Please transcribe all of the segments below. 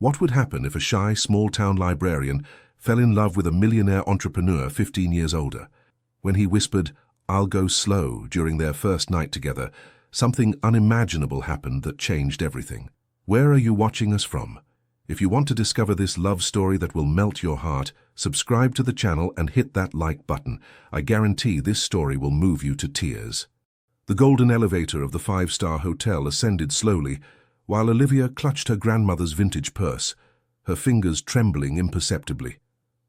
What would happen if a shy, small-town librarian fell in love with a millionaire entrepreneur 15 years older? When he whispered, "I'll go slow," during their first night together, something unimaginable happened that changed everything. Where are you watching us from? If you want to discover this love story that will melt your heart, subscribe to the channel and hit that like button. I guarantee this story will move you to tears. The golden elevator of the five-star hotel ascended slowly, while Olivia clutched her grandmother's vintage purse, her fingers trembling imperceptibly.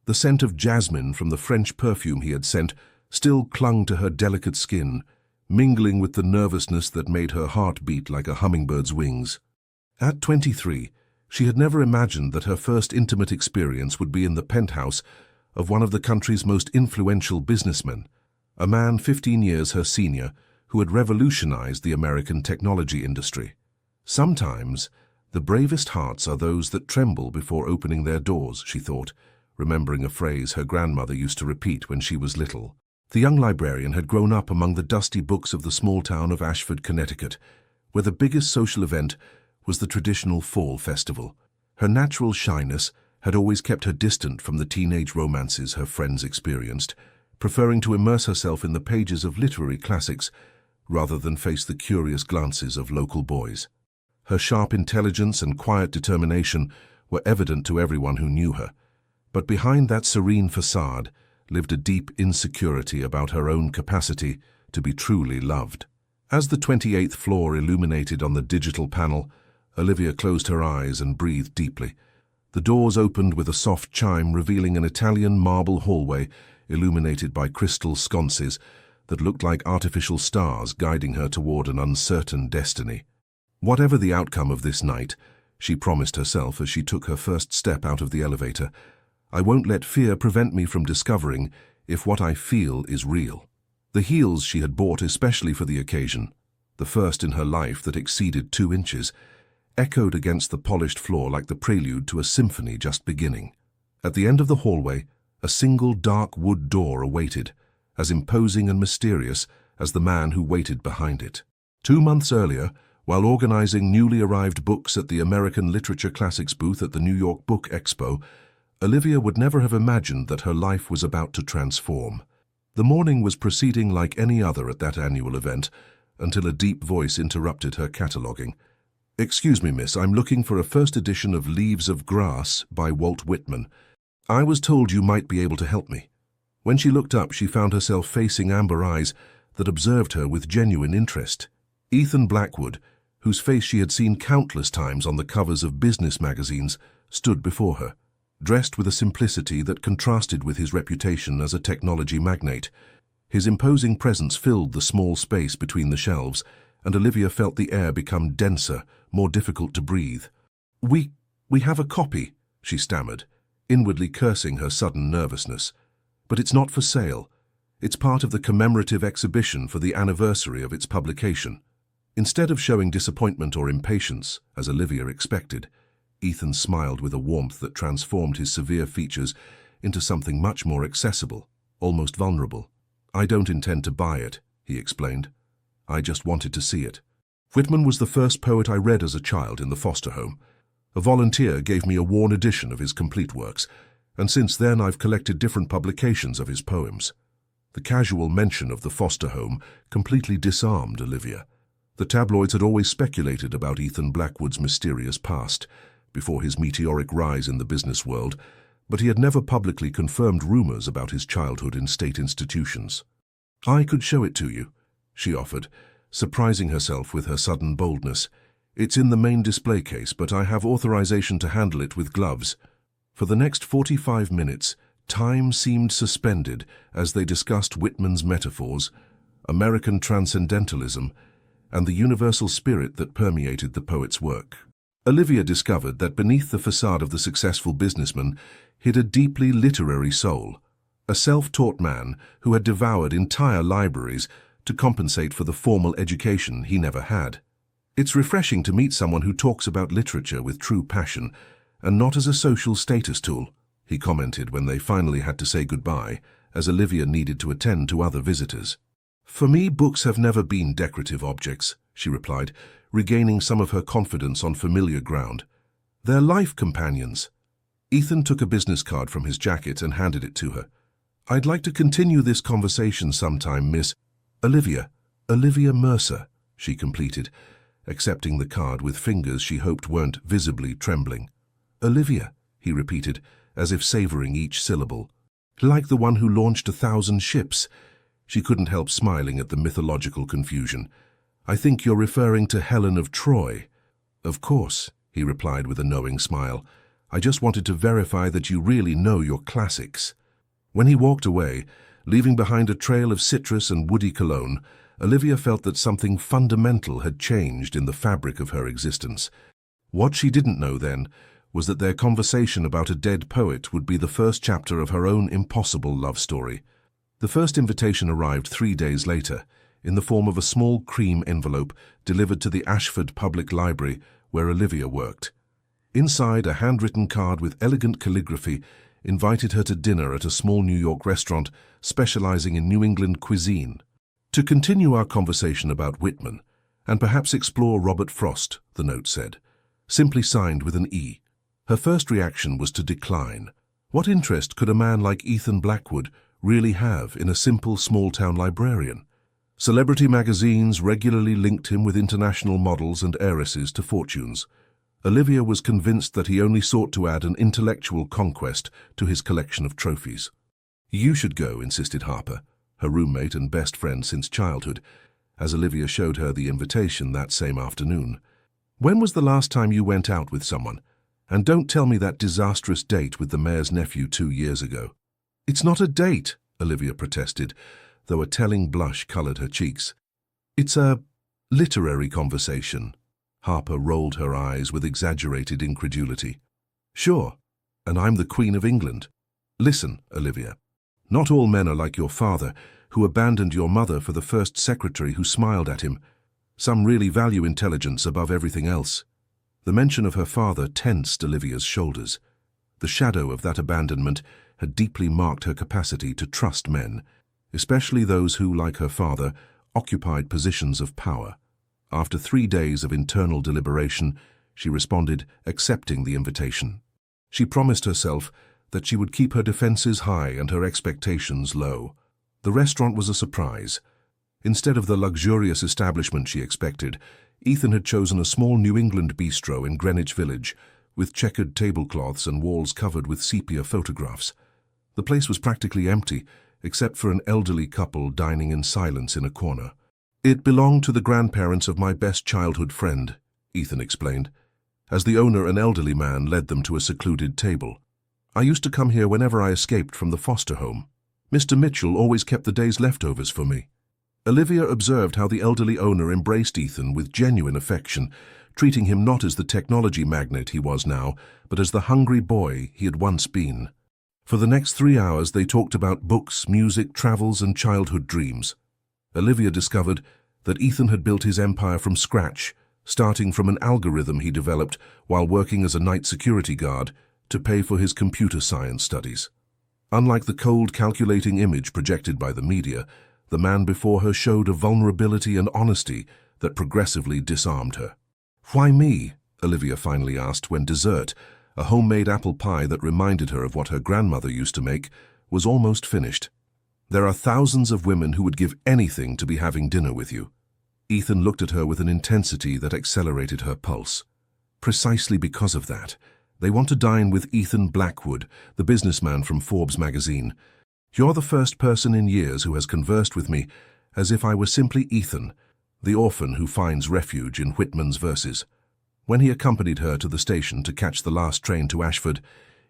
The scent of jasmine from the French perfume he had sent still clung to her delicate skin, mingling with the nervousness that made her heart beat like a hummingbird's wings. At 23, she had never imagined that her first intimate experience would be in the penthouse of one of the country's most influential businessmen, a man 15 years her senior who had revolutionized the American technology industry. Sometimes, the bravest hearts are those that tremble before opening their doors, she thought, remembering a phrase her grandmother used to repeat when she was little. The young librarian had grown up among the dusty books of the small town of Ashford, Connecticut, where the biggest social event was the traditional fall festival. Her natural shyness had always kept her distant from the teenage romances her friends experienced, preferring to immerse herself in the pages of literary classics rather than face the curious glances of local boys. Her sharp intelligence and quiet determination were evident to everyone who knew her, but behind that serene facade lived a deep insecurity about her own capacity to be truly loved. As the 28th floor illuminated on the digital panel, Olivia closed her eyes and breathed deeply. The doors opened with a soft chime revealing an Italian marble hallway illuminated by crystal sconces that looked like artificial stars guiding her toward an uncertain destiny. Whatever the outcome of this night, she promised herself as she took her first step out of the elevator, I won't let fear prevent me from discovering if what I feel is real. The heels she had bought especially for the occasion, the first in her life that exceeded 2 inches, echoed against the polished floor like the prelude to a symphony just beginning. At the end of the hallway, a single dark wood door awaited, as imposing and mysterious as the man who waited behind it. 2 months earlier, while organizing newly arrived books at the American Literature Classics booth at the New York Book Expo, Olivia would never have imagined that her life was about to transform. The morning was proceeding like any other at that annual event, until a deep voice interrupted her cataloging. "Excuse me, miss, I'm looking for a first edition of Leaves of Grass by Walt Whitman. I was told you might be able to help me." When she looked up, she found herself facing amber eyes that observed her with genuine interest. Ethan Blackwood, whose face she had seen countless times on the covers of business magazines, stood before her, dressed with a simplicity that contrasted with his reputation as a technology magnate. His imposing presence filled the small space between the shelves, and Olivia felt the air become denser, more difficult to breathe. We have a copy," she stammered, inwardly cursing her sudden nervousness. "But it's not for sale. It's part of the commemorative exhibition for the anniversary of its publication." Instead of showing disappointment or impatience, as Olivia expected, Ethan smiled with a warmth that transformed his severe features into something much more accessible, almost vulnerable. "I don't intend to buy it," he explained. "I just wanted to see it. Whitman was the first poet I read as a child in the foster home. A volunteer gave me a worn edition of his complete works, and since then I've collected different publications of his poems." The casual mention of the foster home completely disarmed Olivia. The tabloids had always speculated about Ethan Blackwood's mysterious past, before his meteoric rise in the business world, but he had never publicly confirmed rumors about his childhood in state institutions. "I could show it to you," she offered, surprising herself with her sudden boldness. "It's in the main display case, but I have authorization to handle it with gloves." For the next 45 minutes, time seemed suspended as they discussed Whitman's metaphors, American transcendentalism, and the universal spirit that permeated the poet's work. Olivia discovered that beneath the facade of the successful businessman hid a deeply literary soul, a self-taught man who had devoured entire libraries to compensate for the formal education he never had. "It's refreshing to meet someone who talks about literature with true passion, and not as a social status tool," he commented when they finally had to say goodbye, as Olivia needed to attend to other visitors. "For me, books have never been decorative objects," she replied, regaining some of her confidence on familiar ground. They're life companions. Ethan took a business card from his jacket and handed it to her. I'd like to continue this conversation sometime, Miss Olivia Mercer, she completed, accepting the card with fingers she hoped weren't visibly trembling. Olivia, he repeated, as if savoring each syllable. Like the one who launched 1,000 ships. She couldn't help smiling at the mythological confusion. I think you're referring to Helen of Troy. Of course, he replied with a knowing smile. I just wanted to verify that you really know your classics. When he walked away, leaving behind a trail of citrus and woody cologne, Olivia felt that something fundamental had changed in the fabric of her existence. What she didn't know then was that their conversation about a dead poet would be the first chapter of her own impossible love story. The first invitation arrived 3 days later, in the form of a small cream envelope delivered to the Ashford Public Library, where Olivia worked. Inside, a handwritten card with elegant calligraphy invited her to dinner at a small New York restaurant specializing in New England cuisine. To continue our conversation about Whitman, and perhaps explore Robert Frost, the note said, simply signed with an E. Her first reaction was to decline. What interest could a man like Ethan Blackwood really have in a simple small-town librarian? Celebrity magazines regularly linked him with international models and heiresses to fortunes. Olivia was convinced that he only sought to add an intellectual conquest to his collection of trophies. You should go, insisted Harper, her roommate and best friend since childhood, as Olivia showed her the invitation that same afternoon. When was the last time you went out with someone? And don't tell me that disastrous date with the mayor's nephew 2 years ago. It's not a date, Olivia protested, though a telling blush colored her cheeks. It's a literary conversation. Harper rolled her eyes with exaggerated incredulity. Sure, and I'm the Queen of England. Listen, Olivia, not all men are like your father, who abandoned your mother for the first secretary who smiled at him. Some really value intelligence above everything else. The mention of her father tensed Olivia's shoulders. The shadow of that abandonment had deeply marked her capacity to trust men, especially those who, like her father, occupied positions of power. After 3 days of internal deliberation, she responded, accepting the invitation. She promised herself that she would keep her defenses high and her expectations low. The restaurant was a surprise. Instead of the luxurious establishment she expected, Ethan had chosen a small New England bistro in Greenwich Village, with checkered tablecloths and walls covered with sepia photographs. The place was practically empty, except for an elderly couple dining in silence in a corner. It belonged to the grandparents of my best childhood friend, Ethan explained, as the owner, an elderly man, led them to a secluded table. I used to come here whenever I escaped from the foster home. Mr. Mitchell always kept the day's leftovers for me. Olivia observed how the elderly owner embraced Ethan with genuine affection, treating him not as the technology magnate he was now, but as the hungry boy he had once been. For the next 3 hours they talked about books, music, travels, and childhood dreams. Olivia discovered that Ethan had built his empire from scratch, starting from an algorithm he developed while working as a night security guard to pay for his computer science studies. Unlike the cold, calculating image projected by the media, the man before her showed a vulnerability and honesty that progressively disarmed her. Why me? Olivia finally asked when dessert, a homemade apple pie that reminded her of what her grandmother used to make, was almost finished. There are thousands of women who would give anything to be having dinner with you. Ethan looked at her with an intensity that accelerated her pulse. Precisely because of that, they want to dine with Ethan Blackwood, the businessman from Forbes magazine. You're the first person in years who has conversed with me as if I were simply Ethan, the orphan who finds refuge in Whitman's verses. When he accompanied her to the station to catch the last train to Ashford,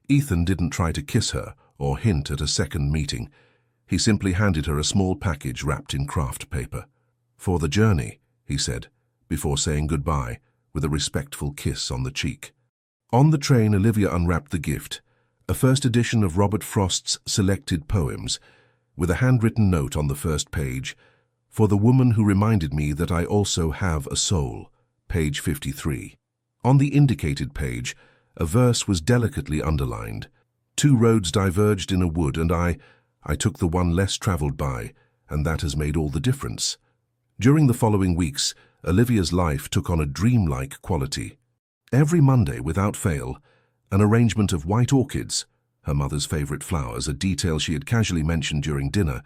Ethan didn't try to kiss her or hint at a second meeting. He simply handed her a small package wrapped in craft paper. For the journey, he said, before saying goodbye, with a respectful kiss on the cheek. On the train, Olivia unwrapped the gift, a first edition of Robert Frost's selected poems, with a handwritten note on the first page, "For the woman who reminded me that I also have a soul," page 53. On the indicated page, a verse was delicately underlined. 2 roads diverged in a wood, and I took the one less traveled by, and that has made all the difference. During the following weeks, Olivia's life took on a dreamlike quality. Every Monday, without fail, an arrangement of white orchids, her mother's favorite flowers, a detail she had casually mentioned during dinner,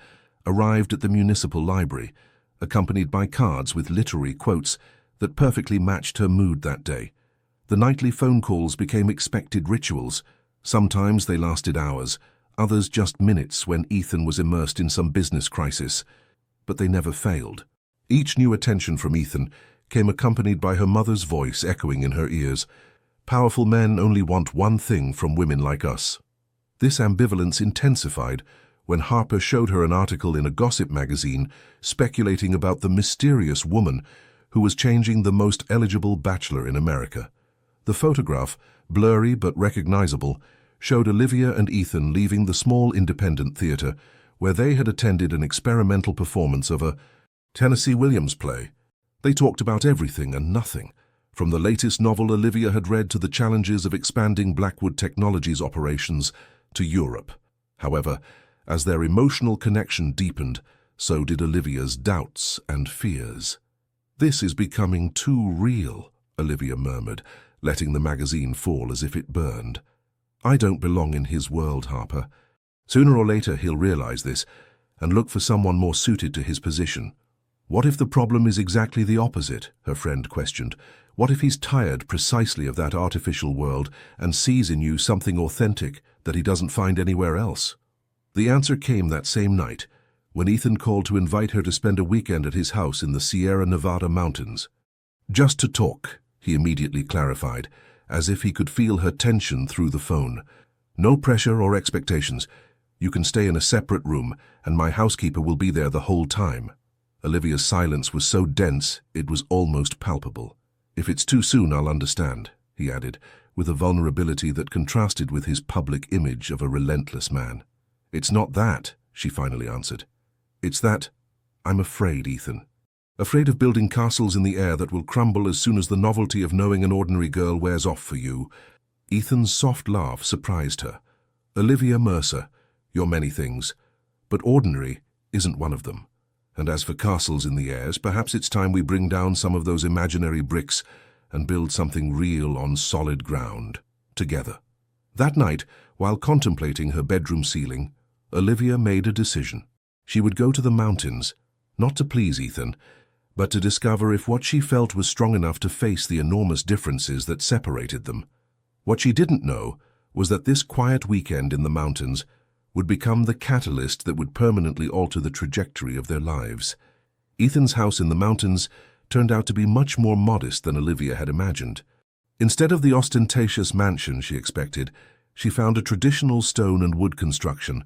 arrived at the municipal library, accompanied by cards with literary quotes that perfectly matched her mood that day. The nightly phone calls became expected rituals. Sometimes they lasted hours, others just minutes when Ethan was immersed in some business crisis. But they never failed. Each new attention from Ethan came accompanied by her mother's voice echoing in her ears. Powerful men only want one thing from women like us. This ambivalence intensified when Harper showed her an article in a gossip magazine speculating about the mysterious woman who was changing the most eligible bachelor in America. The photograph, blurry but recognizable, showed Olivia and Ethan leaving the small independent theater where they had attended an experimental performance of a Tennessee Williams play. They talked about everything and nothing, from the latest novel Olivia had read to the challenges of expanding Blackwood Technologies operations to Europe. However, as their emotional connection deepened, so did Olivia's doubts and fears. "This is becoming too real," Olivia murmured, letting the magazine fall as if it burned. "I don't belong in his world, Harper. Sooner or later he'll realize this and look for someone more suited to his position." "What if the problem is exactly the opposite?" her friend questioned. "What if he's tired precisely of that artificial world and sees in you something authentic that he doesn't find anywhere else?" The answer came that same night, when Ethan called to invite her to spend a weekend at his house in the Sierra Nevada mountains. "Just to talk," he immediately clarified, as if he could feel her tension through the phone. "No pressure or expectations. You can stay in a separate room, and my housekeeper will be there the whole time." Olivia's silence was so dense it was almost palpable. "If it's too soon, I'll understand," he added, with a vulnerability that contrasted with his public image of a relentless man. "It's not that," she finally answered. "It's that I'm afraid, Ethan. Afraid of building castles in the air that will crumble as soon as the novelty of knowing an ordinary girl wears off for you." Ethan's soft laugh surprised her. "Olivia Mercer, you're many things, but ordinary isn't one of them. And as for castles in the airs, perhaps it's time we bring down some of those imaginary bricks and build something real on solid ground, together." That night, while contemplating her bedroom ceiling, Olivia made a decision. She would go to the mountains, not to please Ethan, but to discover if what she felt was strong enough to face the enormous differences that separated them. What she didn't know was that this quiet weekend in the mountains would become the catalyst that would permanently alter the trajectory of their lives. Ethan's house in the mountains turned out to be much more modest than Olivia had imagined. Instead of the ostentatious mansion she expected, she found a traditional stone and wood construction,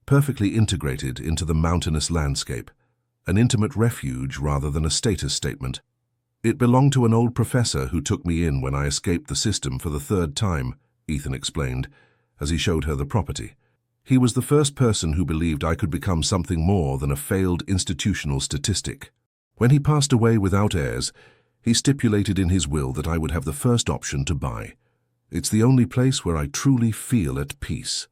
perfectly integrated into the mountainous landscape, an intimate refuge rather than a status statement. "It belonged to an old professor who took me in when I escaped the system for the third time," Ethan explained, as he showed her the property. "He was the first person who believed I could become something more than a failed institutional statistic. When he passed away without heirs, he stipulated in his will that I would have the first option to buy. It's the only place where I truly feel at peace."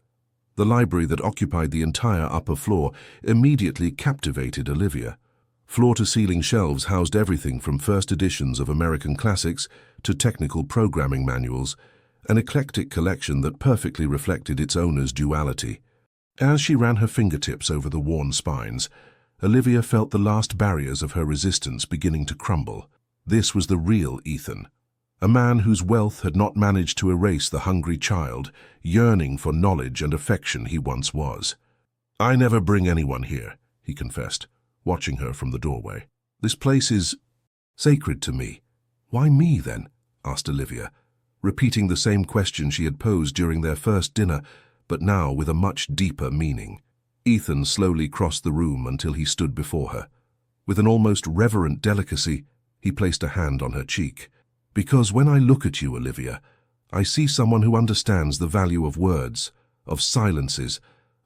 The library that occupied the entire upper floor immediately captivated Olivia. Floor-to-ceiling shelves housed everything from first editions of American classics to technical programming manuals, an eclectic collection that perfectly reflected its owner's duality. As she ran her fingertips over the worn spines, Olivia felt the last barriers of her resistance beginning to crumble. This was the real Ethan, a man whose wealth had not managed to erase the hungry child, yearning for knowledge and affection he once was. "I never bring anyone here," he confessed, watching her from the doorway. "This place is sacred to me." "Why me, then?" asked Olivia, repeating the same question she had posed during their first dinner, but now with a much deeper meaning. Ethan slowly crossed the room until he stood before her. With an almost reverent delicacy, he placed a hand on her cheek. "Because when I look at you, Olivia, I see someone who understands the value of words, of silences,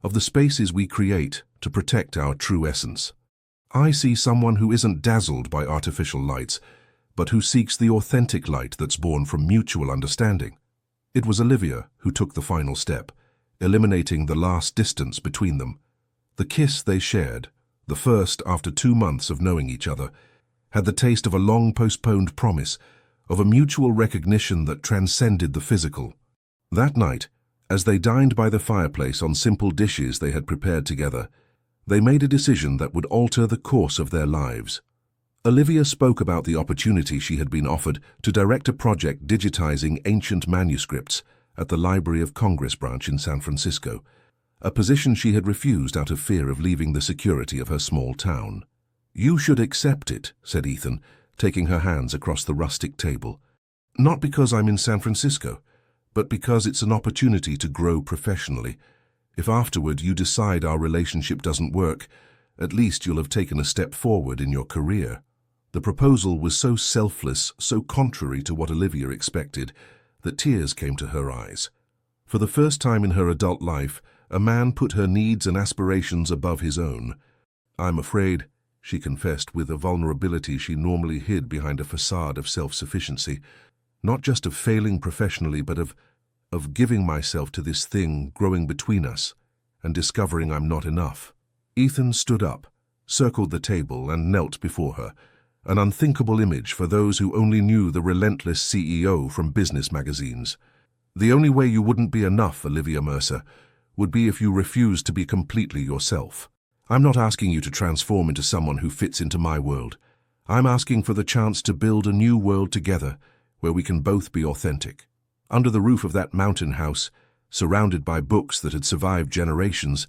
of the spaces we create to protect our true essence. I see someone who isn't dazzled by artificial lights, but who seeks the authentic light that's born from mutual understanding." It was Olivia who took the final step, eliminating the last distance between them. The kiss they shared, the first after 2 months of knowing each other, had the taste of a long-postponed promise, of a mutual recognition that transcended the physical. That night, as they dined by the fireplace on simple dishes they had prepared together, they made a decision that would alter the course of their lives. Olivia spoke about the opportunity she had been offered to direct a project digitizing ancient manuscripts at the Library of Congress branch in San Francisco, a position she had refused out of fear of leaving the security of her small town. "You should accept it," said Ethan, taking her hands across the rustic table. "Not because I'm in San Francisco, but because it's an opportunity to grow professionally. If afterward you decide our relationship doesn't work, at least you'll have taken a step forward in your career." The proposal was so selfless, so contrary to what Olivia expected, that tears came to her eyes. For the first time in her adult life, a man put her needs and aspirations above his own. "I'm afraid," she confessed with a vulnerability she normally hid behind a facade of self-sufficiency, "not just of failing professionally, but of giving myself to this thing growing between us and discovering I'm not enough." Ethan stood up, circled the table, and knelt before her, an unthinkable image for those who only knew the relentless CEO from business magazines. "The only way you wouldn't be enough, Olivia Mercer, would be if you refused to be completely yourself. I'm not asking you to transform into someone who fits into my world. I'm asking for the chance to build a new world together where we can both be authentic." Under the roof of that mountain house, surrounded by books that had survived generations,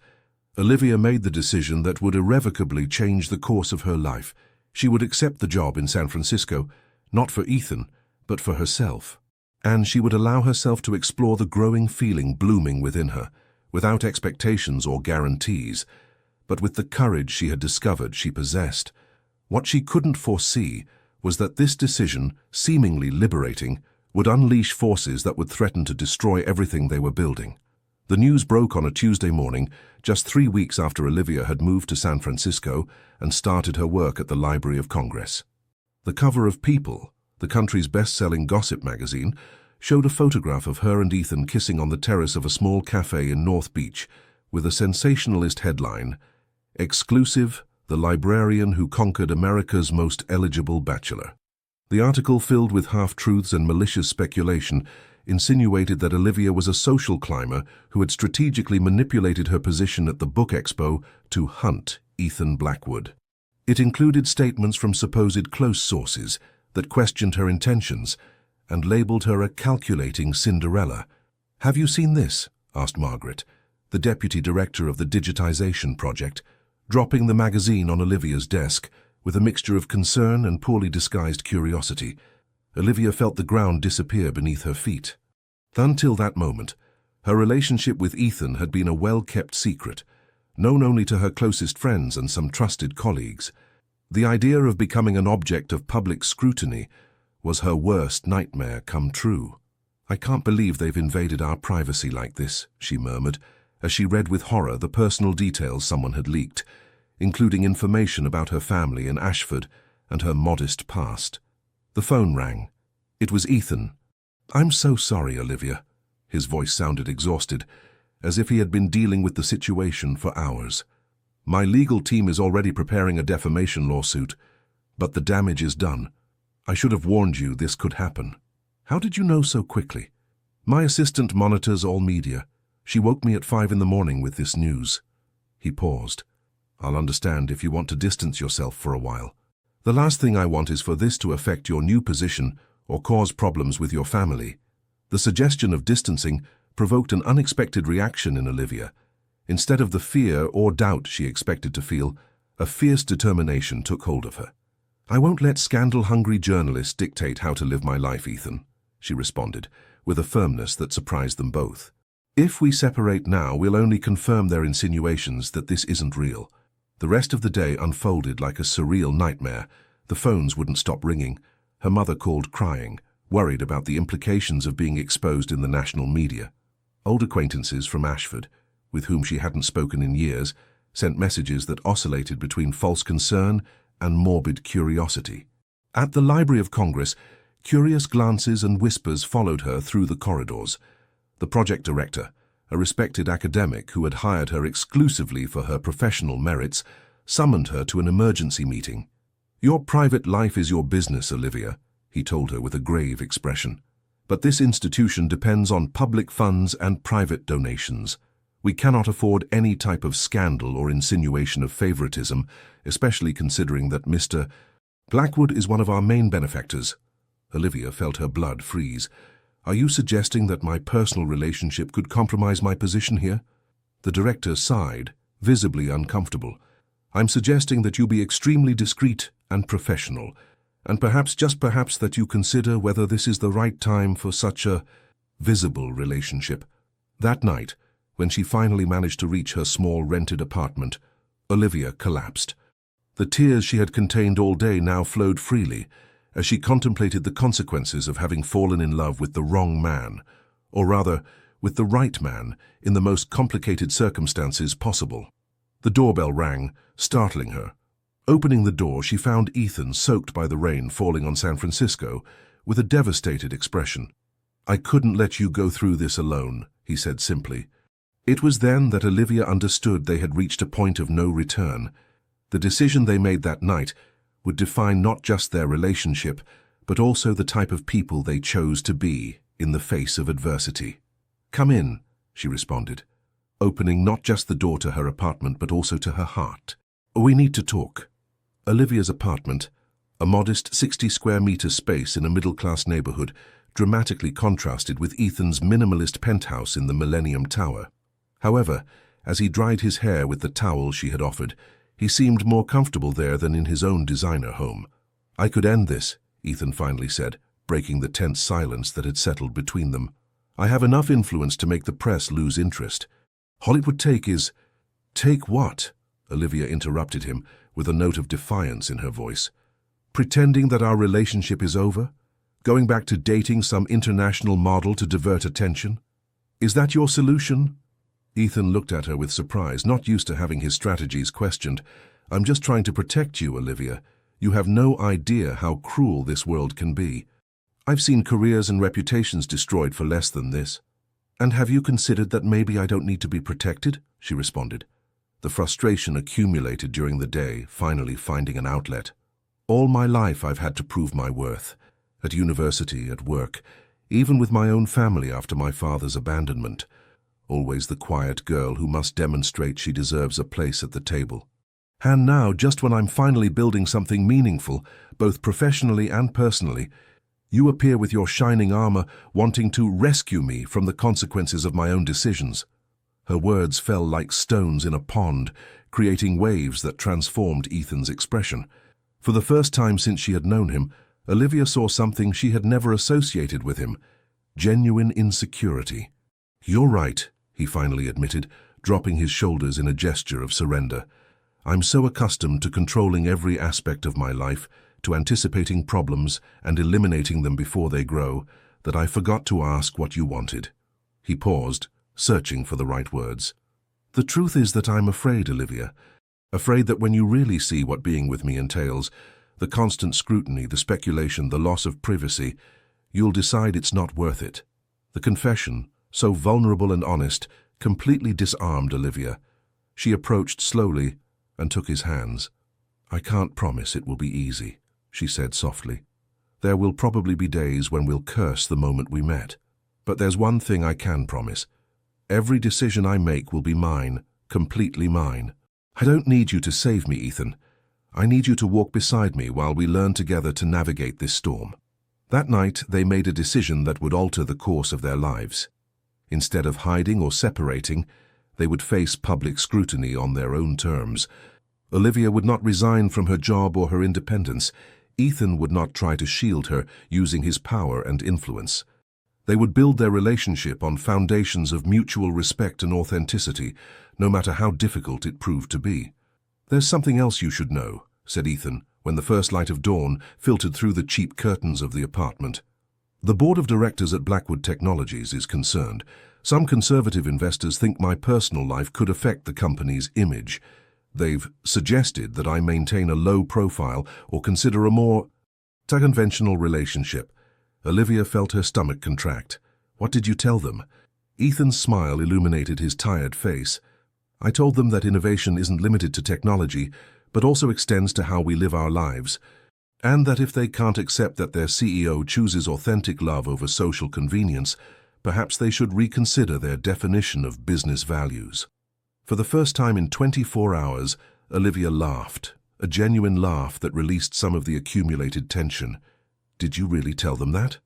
Olivia made the decision that would irrevocably change the course of her life. She would accept the job in San Francisco, not for Ethan, but for herself. And she would allow herself to explore the growing feeling blooming within her, without expectations or guarantees, but with the courage she had discovered she possessed. What she couldn't foresee was that this decision, seemingly liberating, would unleash forces that would threaten to destroy everything they were building. The news broke on a Tuesday morning, just 3 weeks after Olivia had moved to San Francisco and started her work at the Library of Congress. The cover of People, the country's best-selling gossip magazine, showed a photograph of her and Ethan kissing on the terrace of a small cafe in North Beach, with a sensationalist headline, "Exclusive, the librarian who conquered America's most eligible bachelor." The article, filled with half-truths and malicious speculation, insinuated that Olivia was a social climber who had strategically manipulated her position at the book expo to hunt Ethan Blackwood. It included statements from supposed close sources that questioned her intentions and labeled her a calculating Cinderella. "Have you seen this?" asked Margaret, the deputy director of the digitization project, dropping the magazine on Olivia's desk with a mixture of concern and poorly disguised curiosity. Olivia felt the ground disappear beneath her feet. Until that moment, her relationship with Ethan had been a well-kept secret, known only to her closest friends and some trusted colleagues. The idea of becoming an object of public scrutiny was her worst nightmare come true. "I can't believe they've invaded our privacy like this," she murmured, as she read with horror the personal details someone had leaked, including information about her family in Ashford and her modest past. The phone rang. It was Ethan. "I'm so sorry, Olivia." His voice sounded exhausted, as if he had been dealing with the situation for hours. "My legal team is already preparing a defamation lawsuit, but the damage is done. I should have warned you this could happen." "How did you know so quickly?" "My assistant monitors all media. She woke me at 5 in the morning with this news." He paused. "I'll understand if you want to distance yourself for a while. The last thing I want is for this to affect your new position or cause problems with your family." The suggestion of distancing provoked an unexpected reaction in Olivia. Instead of the fear or doubt she expected to feel, a fierce determination took hold of her. "I won't let scandal-hungry journalists dictate how to live my life, Ethan," she responded, with a firmness that surprised them both. "If we separate now, we'll only confirm their insinuations that this isn't real." The rest of the day unfolded like a surreal nightmare. The phones wouldn't stop ringing. Her mother called crying, worried about the implications of being exposed in the national media. Old acquaintances from Ashford, with whom she hadn't spoken in years, sent messages that oscillated between false concern and morbid curiosity. At the Library of Congress, curious glances and whispers followed her through the corridors. The project director, a respected academic who had hired her exclusively for her professional merits, summoned her to an emergency meeting. "Your private life is your business, Olivia," he told her with a grave expression. "But this institution depends on public funds and private donations. We cannot afford any type of scandal or insinuation of favoritism, especially considering that Mr. Blackwood is one of our main benefactors." Olivia felt her blood freeze. "Are you suggesting that my personal relationship could compromise my position here?" The director sighed, visibly uncomfortable. "I'm suggesting that you be extremely discreet and professional, and perhaps, just perhaps, that you consider whether this is the right time for such a visible relationship." That night, when she finally managed to reach her small rented apartment, Olivia collapsed. The tears she had contained all day now flowed freely as she contemplated the consequences of having fallen in love with the wrong man, or rather, with the right man, in the most complicated circumstances possible. The doorbell rang, startling her. Opening the door, she found Ethan soaked by the rain falling on San Francisco, with a devastated expression. "I couldn't let you go through this alone," he said simply. It was then that Olivia understood they had reached a point of no return. The decision they made that night would define not just their relationship, but also the type of people they chose to be in the face of adversity. "Come in," she responded, opening not just the door to her apartment but also to her heart. "We need to talk." Olivia's apartment, a modest 60-square-meter space in a middle-class neighborhood, dramatically contrasted with Ethan's minimalist penthouse in the Millennium Tower. However, as he dried his hair with the towel she had offered, he seemed more comfortable there than in his own designer home. "I could end this," Ethan finally said, breaking the tense silence that had settled between them. "I have enough influence to make the press lose interest. All it would take is—" "Take what?" Olivia interrupted him, with a note of defiance in her voice. "Pretending that our relationship is over? Going back to dating some international model to divert attention? Is that your solution?" Ethan looked at her with surprise, not used to having his strategies questioned. "I'm just trying to protect you, Olivia. You have no idea how cruel this world can be. I've seen careers and reputations destroyed for less than this." "And have you considered that maybe I don't need to be protected?" she responded. The frustration accumulated during the day, finally finding an outlet. "All my life I've had to prove my worth. At university, at work, even with my own family after my father's abandonment. Always the quiet girl who must demonstrate she deserves a place at the table. And now, just when I'm finally building something meaningful, both professionally and personally, you appear with your shining armor, wanting to rescue me from the consequences of my own decisions." Her words fell like stones in a pond, creating waves that transformed Ethan's expression. For the first time since she had known him, Olivia saw something she had never associated with him: genuine insecurity. "You're right," he finally admitted, dropping his shoulders in a gesture of surrender. "I'm so accustomed to controlling every aspect of my life, to anticipating problems and eliminating them before they grow, that I forgot to ask what you wanted." He paused, searching for the right words. "The truth is that I'm afraid, Olivia. Afraid that when you really see what being with me entails, the constant scrutiny, the speculation, the loss of privacy, you'll decide it's not worth it." The confession, so vulnerable and honest, completely disarmed Olivia. She approached slowly and took his hands. "I can't promise it will be easy," she said softly. "There will probably be days when we'll curse the moment we met. But there's one thing I can promise. Every decision I make will be mine, completely mine. I don't need you to save me, Ethan. I need you to walk beside me while we learn together to navigate this storm." That night, they made a decision that would alter the course of their lives. Instead of hiding or separating, they would face public scrutiny on their own terms. Olivia would not resign from her job or her independence. Ethan would not try to shield her using his power and influence. They would build their relationship on foundations of mutual respect and authenticity, no matter how difficult it proved to be. "There's something else you should know," said Ethan, when the first light of dawn filtered through the cheap curtains of the apartment. "The board of directors at Blackwood Technologies is concerned. Some conservative investors think my personal life could affect the company's image. They've suggested that I maintain a low profile or consider a more conventional relationship." Olivia felt her stomach contract. "What did you tell them?" Ethan's smile illuminated his tired face. "I told them that innovation isn't limited to technology, but also extends to how we live our lives. and that if they can't accept that their CEO chooses authentic love over social convenience, perhaps they should reconsider their definition of business values. For the first time in 24 hours, Olivia laughed, a genuine laugh that released some of the accumulated tension. "Did you really tell them that?"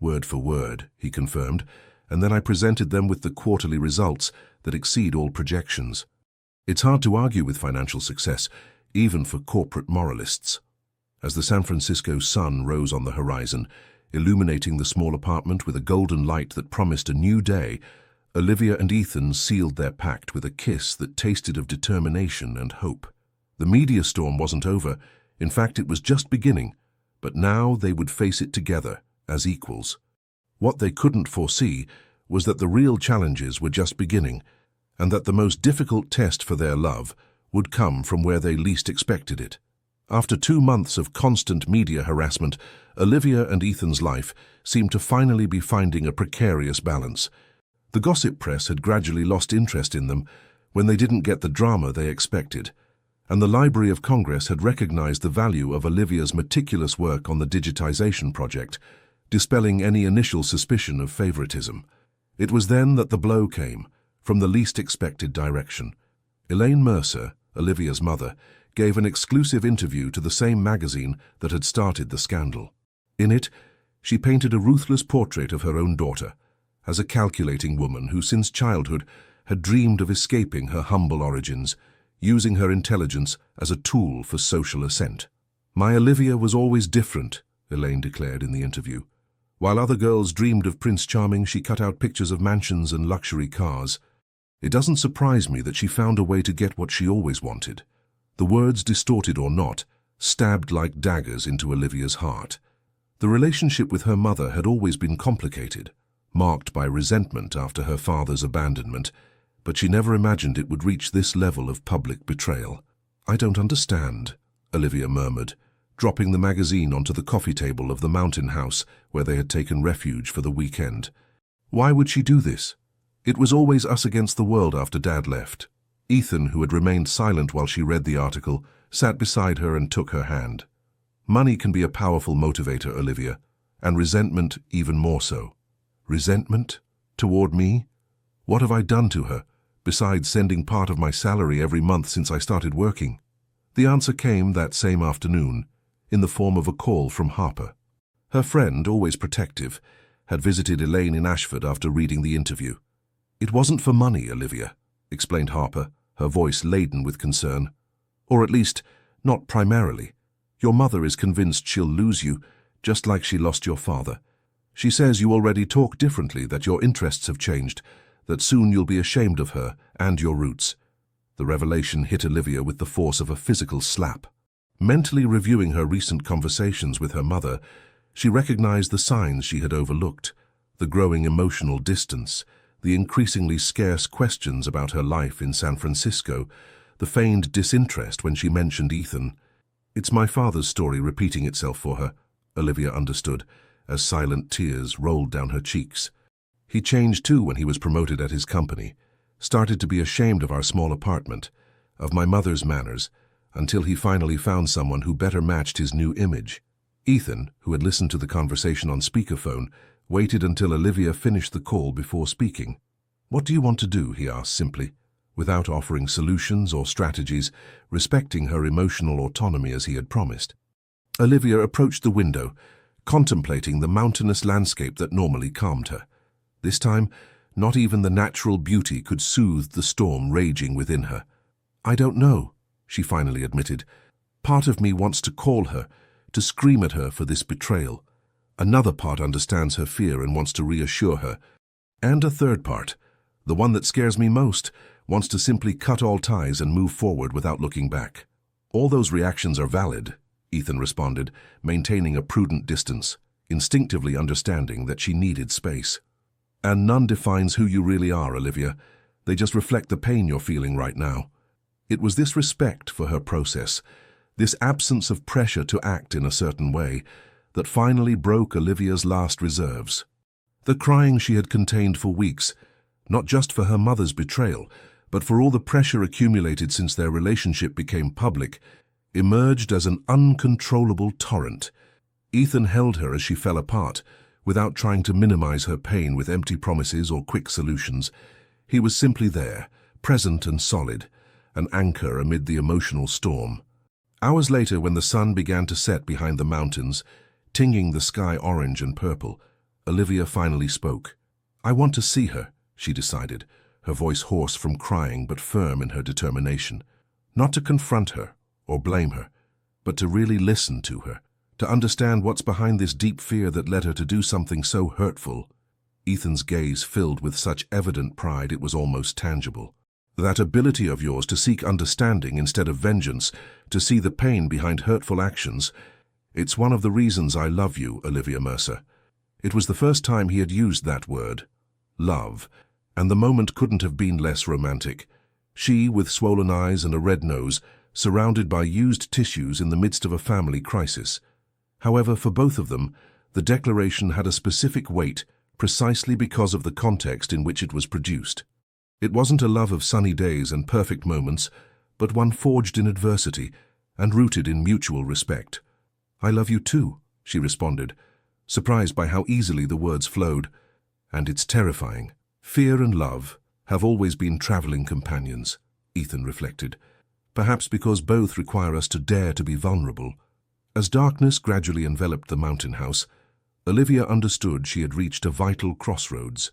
"Word for word," he confirmed, and then I presented them with the quarterly results that exceed all projections. It's hard to argue with financial success, even for corporate moralists. As the San Francisco sun rose on the horizon, illuminating the small apartment with a golden light that promised a new day, Olivia and Ethan sealed their pact with a kiss that tasted of determination and hope. The media storm wasn't over. In fact, it was just beginning, but now they would face it together, as equals. What they couldn't foresee was that the real challenges were just beginning, and that the most difficult test for their love would come from where they least expected it. After 2 months of constant media harassment, Olivia and Ethan's life seemed to finally be finding a precarious balance. The gossip press had gradually lost interest in them when they didn't get the drama they expected, and the Library of Congress had recognized the value of Olivia's meticulous work on the digitization project, dispelling any initial suspicion of favoritism. It was then that the blow came, from the least expected direction. Elaine Mercer, Olivia's mother, gave an exclusive interview to the same magazine that had started the scandal. In it, she painted a ruthless portrait of her own daughter, as a calculating woman who since childhood had dreamed of escaping her humble origins, using her intelligence as a tool for social ascent. "My Olivia was always different," Elaine declared in the interview. While other girls dreamed of Prince Charming, she cut out pictures of mansions and luxury cars. "It doesn't surprise me that she found a way to get what she always wanted." The words, distorted or not, stabbed like daggers into Olivia's heart. The relationship with her mother had always been complicated, marked by resentment after her father's abandonment, but she never imagined it would reach this level of public betrayal. "I don't understand," Olivia murmured, dropping the magazine onto the coffee table of the mountain house where they had taken refuge for the weekend. Why would she do this? It was always us against the world after Dad left. Ethan, who had remained silent while she read the article, sat beside her and took her hand. "Money can be a powerful motivator, Olivia, and resentment even more so." "Resentment? Toward me? What have I done to her, besides sending part of my salary every month since I started working?" The answer came that same afternoon, in the form of a call from Harper. Her friend, always protective, had visited Elaine in Ashford after reading the interview. "It wasn't for money, Olivia," explained Harper, her voice laden with concern. "Or at least, not primarily. Your mother is convinced she'll lose you, just like she lost your father. She says you already talk differently, that your interests have changed, that soon you'll be ashamed of her and your roots." The revelation hit Olivia with the force of a physical slap. Mentally reviewing her recent conversations with her mother, she recognized the signs she had overlooked: the growing emotional distance, the increasingly scarce questions about her life in San Francisco, the feigned disinterest when she mentioned Ethan. "It's my father's story repeating itself for her," Olivia understood, as silent tears rolled down her cheeks. "He changed too when he was promoted at his company, started to be ashamed of our small apartment, of my mother's manners, until he finally found someone who better matched his new image." Ethan, who had listened to the conversation on speakerphone, waited until Olivia finished the call before speaking. "What do you want to do?" he asked simply, without offering solutions or strategies, respecting her emotional autonomy as he had promised. Olivia approached the window, contemplating the mountainous landscape that normally calmed her. This time, not even the natural beauty could soothe the storm raging within her. "I don't know," she finally admitted. "Part of me wants to call her, to scream at her for this betrayal. Another part understands her fear and wants to reassure her. And a third part, the one that scares me most, wants to simply cut all ties and move forward without looking back." "All those reactions are valid," Ethan responded, maintaining a prudent distance, instinctively understanding that she needed space. "And none defines who you really are, Olivia. They just reflect the pain you're feeling right now." It was this respect for her process, this absence of pressure to act in a certain way, that finally broke Olivia's last reserves. The crying she had contained for weeks, not just for her mother's betrayal, but for all the pressure accumulated since their relationship became public, emerged as an uncontrollable torrent. Ethan held her as she fell apart, without trying to minimize her pain with empty promises or quick solutions. He was simply there, present and solid, an anchor amid the emotional storm. Hours later, when the sun began to set behind the mountains, tinging the sky orange and purple, Olivia finally spoke. "I want to see her," she decided, her voice hoarse from crying but firm in her determination. Not to confront her or blame her, but to really listen to her, to understand what's behind this deep fear that led her to do something so hurtful. Ethan's gaze filled with such evident pride it was almost tangible. "That ability of yours to seek understanding instead of vengeance, to see the pain behind hurtful actions, it's one of the reasons I love you, Olivia Mercer." It was the first time he had used that word, love, and the moment couldn't have been less romantic. She, with swollen eyes and a red nose, surrounded by used tissues in the midst of a family crisis. However, for both of them, the declaration had a specific weight precisely because of the context in which it was produced. It wasn't a love of sunny days and perfect moments, but one forged in adversity and rooted in mutual respect. "I love you too," she responded, surprised by how easily the words flowed. "And it's terrifying. Fear and love have always been traveling companions," Ethan reflected, "perhaps because both require us to dare to be vulnerable." As darkness gradually enveloped the mountain house, Olivia understood she had reached a vital crossroads.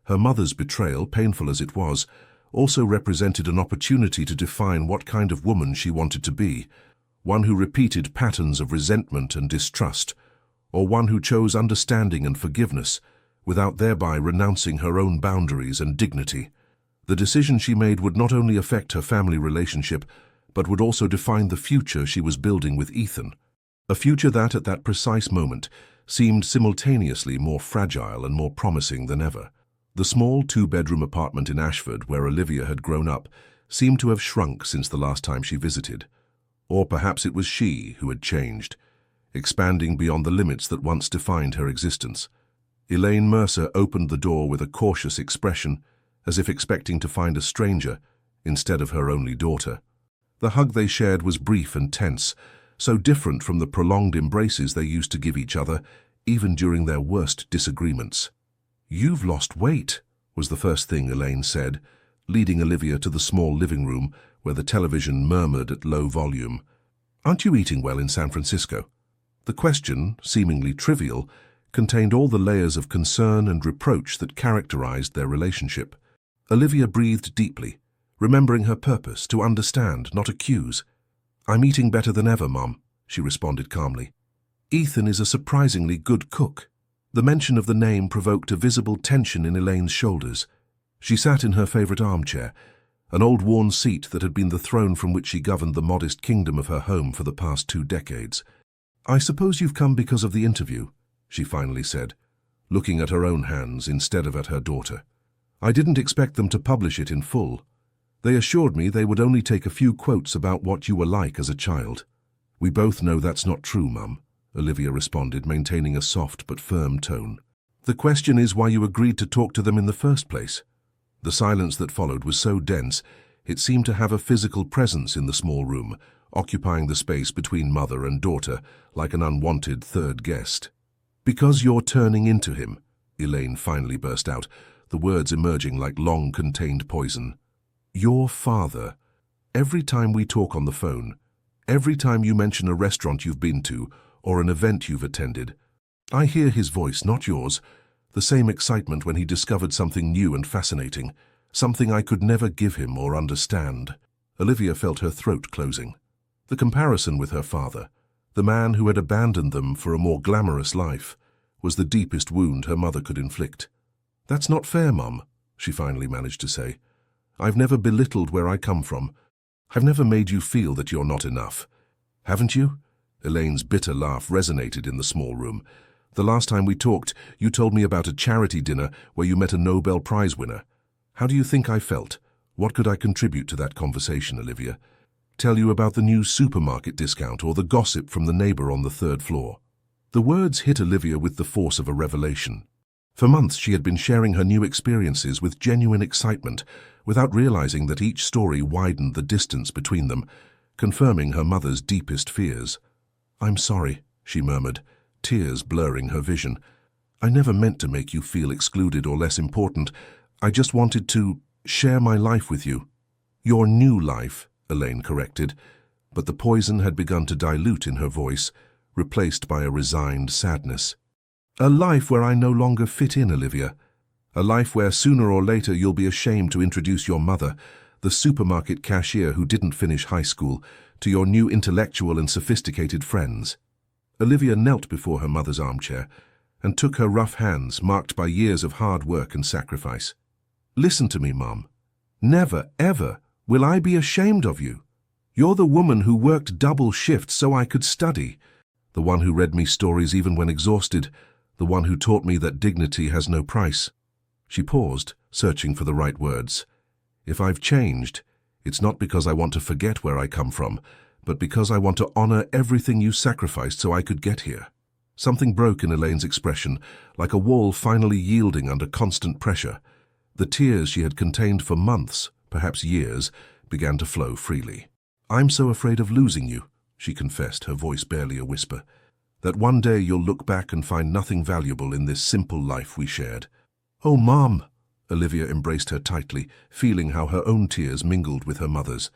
Her mother's betrayal, painful as it was, also represented an opportunity to define what kind of woman she wanted to be, one who repeated patterns of resentment and distrust, or one who chose understanding and forgiveness, without thereby renouncing her own boundaries and dignity. The decision she made would not only affect her family relationship, but would also define the future she was building with Ethan. A future that, at that precise moment, seemed simultaneously more fragile and more promising than ever. The small two-bedroom apartment in Ashford, where Olivia had grown up, seemed to have shrunk since the last time she visited. Or perhaps it was she who had changed, expanding beyond the limits that once defined her existence. Elaine Mercer opened the door with a cautious expression, as if expecting to find a stranger instead of her only daughter. The hug they shared was brief and tense, so different from the prolonged embraces they used to give each other, even during their worst disagreements. "You've lost weight," was the first thing Elaine said, leading Olivia to the small living room where the television murmured at low volume. "Aren't you eating well in San Francisco?" The question, seemingly trivial, contained all the layers of concern and reproach that characterized their relationship. Olivia breathed deeply, remembering her purpose, to understand, not accuse. "I'm eating better than ever, Mom," she responded calmly. "Ethan is a surprisingly good cook." The mention of the name provoked a visible tension in Elaine's shoulders. She sat in her favorite armchair, an old worn seat that had been the throne from which she governed the modest kingdom of her home for the past 2 decades. "I suppose you've come because of the interview," she finally said, looking at her own hands instead of at her daughter. "I didn't expect them to publish it in full. They assured me they would only take a few quotes about what you were like as a child." "We both know that's not true, Mum," Olivia responded, maintaining a soft but firm tone. "The question is why you agreed to talk to them in the first place." The silence that followed was so dense, it seemed to have a physical presence in the small room, occupying the space between mother and daughter like an unwanted third guest. "Because you're turning into him," Elaine finally burst out, the words emerging like long-contained poison. "Your father. Every time we talk on the phone, every time you mention a restaurant you've been to or an event you've attended, I hear his voice, not yours, the same excitement when he discovered something new and fascinating, something I could never give him or understand." Olivia felt her throat closing. The comparison with her father, the man who had abandoned them for a more glamorous life, was the deepest wound her mother could inflict. "That's not fair, Mum," she finally managed to say. "I've never belittled where I come from. I've never made you feel that you're not enough. Haven't you?" Elaine's bitter laugh resonated in the small room. "The last time we talked, you told me about a charity dinner where you met a Nobel Prize winner. How do you think I felt? What could I contribute to that conversation, Olivia? Tell you about the new supermarket discount or the gossip from the neighbor on the 3rd floor?" The words hit Olivia with the force of a revelation. For months she had been sharing her new experiences with genuine excitement, without realizing that each story widened the distance between them, confirming her mother's deepest fears. "I'm sorry," she murmured, tears blurring her vision. "I never meant to make you feel excluded or less important. I just wanted to share my life with you." "Your new life," Elaine corrected, but the poison had begun to dilute in her voice, replaced by a resigned sadness. "A life where I no longer fit in, Olivia. A life where sooner or later you'll be ashamed to introduce your mother, the supermarket cashier who didn't finish high school, to your new intellectual and sophisticated friends." Olivia knelt before her mother's armchair and took her rough hands, marked by years of hard work and sacrifice. "Listen to me, Mom. Never, ever will I be ashamed of you. You're the woman who worked double shifts so I could study, the one who read me stories even when exhausted, the one who taught me that dignity has no price." She paused, searching for the right words. "If I've changed, it's not because I want to forget where I come from, but because I want to honor everything you sacrificed so I could get here." Something broke in Elaine's expression, like a wall finally yielding under constant pressure. The tears she had contained for months, perhaps years, began to flow freely. "I'm so afraid of losing you," she confessed, her voice barely a whisper, "that one day you'll look back and find nothing valuable in this simple life we shared." "Oh, Mom!" Olivia embraced her tightly, feeling how her own tears mingled with her mother's.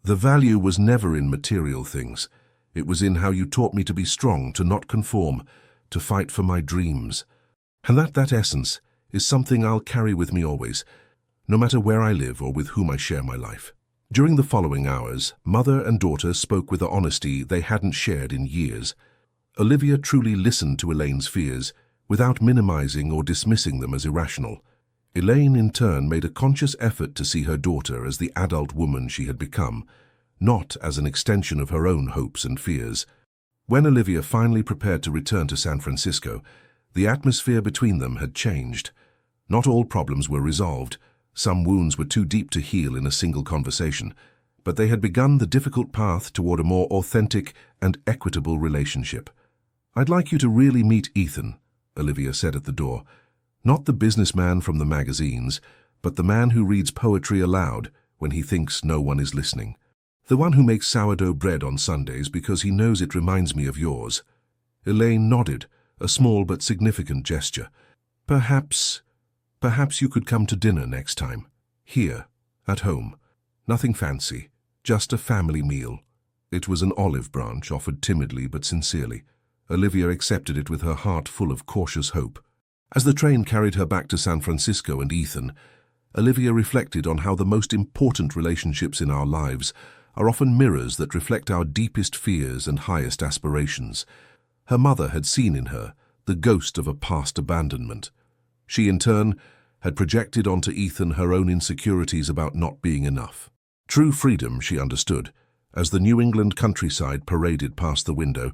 "The value was never in material things. It was in how you taught me to be strong, to not conform, to fight for my dreams. And that essence is something I'll carry with me always, no matter where I live or with whom I share my life." During the following hours, mother and daughter spoke with an honesty they hadn't shared in years. Olivia truly listened to Elaine's fears, without minimizing or dismissing them as irrational. Elaine, in turn, made a conscious effort to see her daughter as the adult woman she had become, not as an extension of her own hopes and fears. When Olivia finally prepared to return to San Francisco, the atmosphere between them had changed. Not all problems were resolved. Some wounds were too deep to heal in a single conversation, but they had begun the difficult path toward a more authentic and equitable relationship. "I'd like you to really meet Ethan," Olivia said at the door. "Not the businessman from the magazines, but the man who reads poetry aloud when he thinks no one is listening. The one who makes sourdough bread on Sundays because he knows it reminds me of yours." Elaine nodded, a small but significant gesture. Perhaps you could come to dinner next time. Here, at home. Nothing fancy, just a family meal." It was an olive branch offered timidly but sincerely. Olivia accepted it with her heart full of cautious hope. As the train carried her back to San Francisco and Ethan, Olivia reflected on how the most important relationships in our lives are often mirrors that reflect our deepest fears and highest aspirations. Her mother had seen in her the ghost of a past abandonment. She, in turn, had projected onto Ethan her own insecurities about not being enough. True freedom, she understood, as the New England countryside paraded past the window,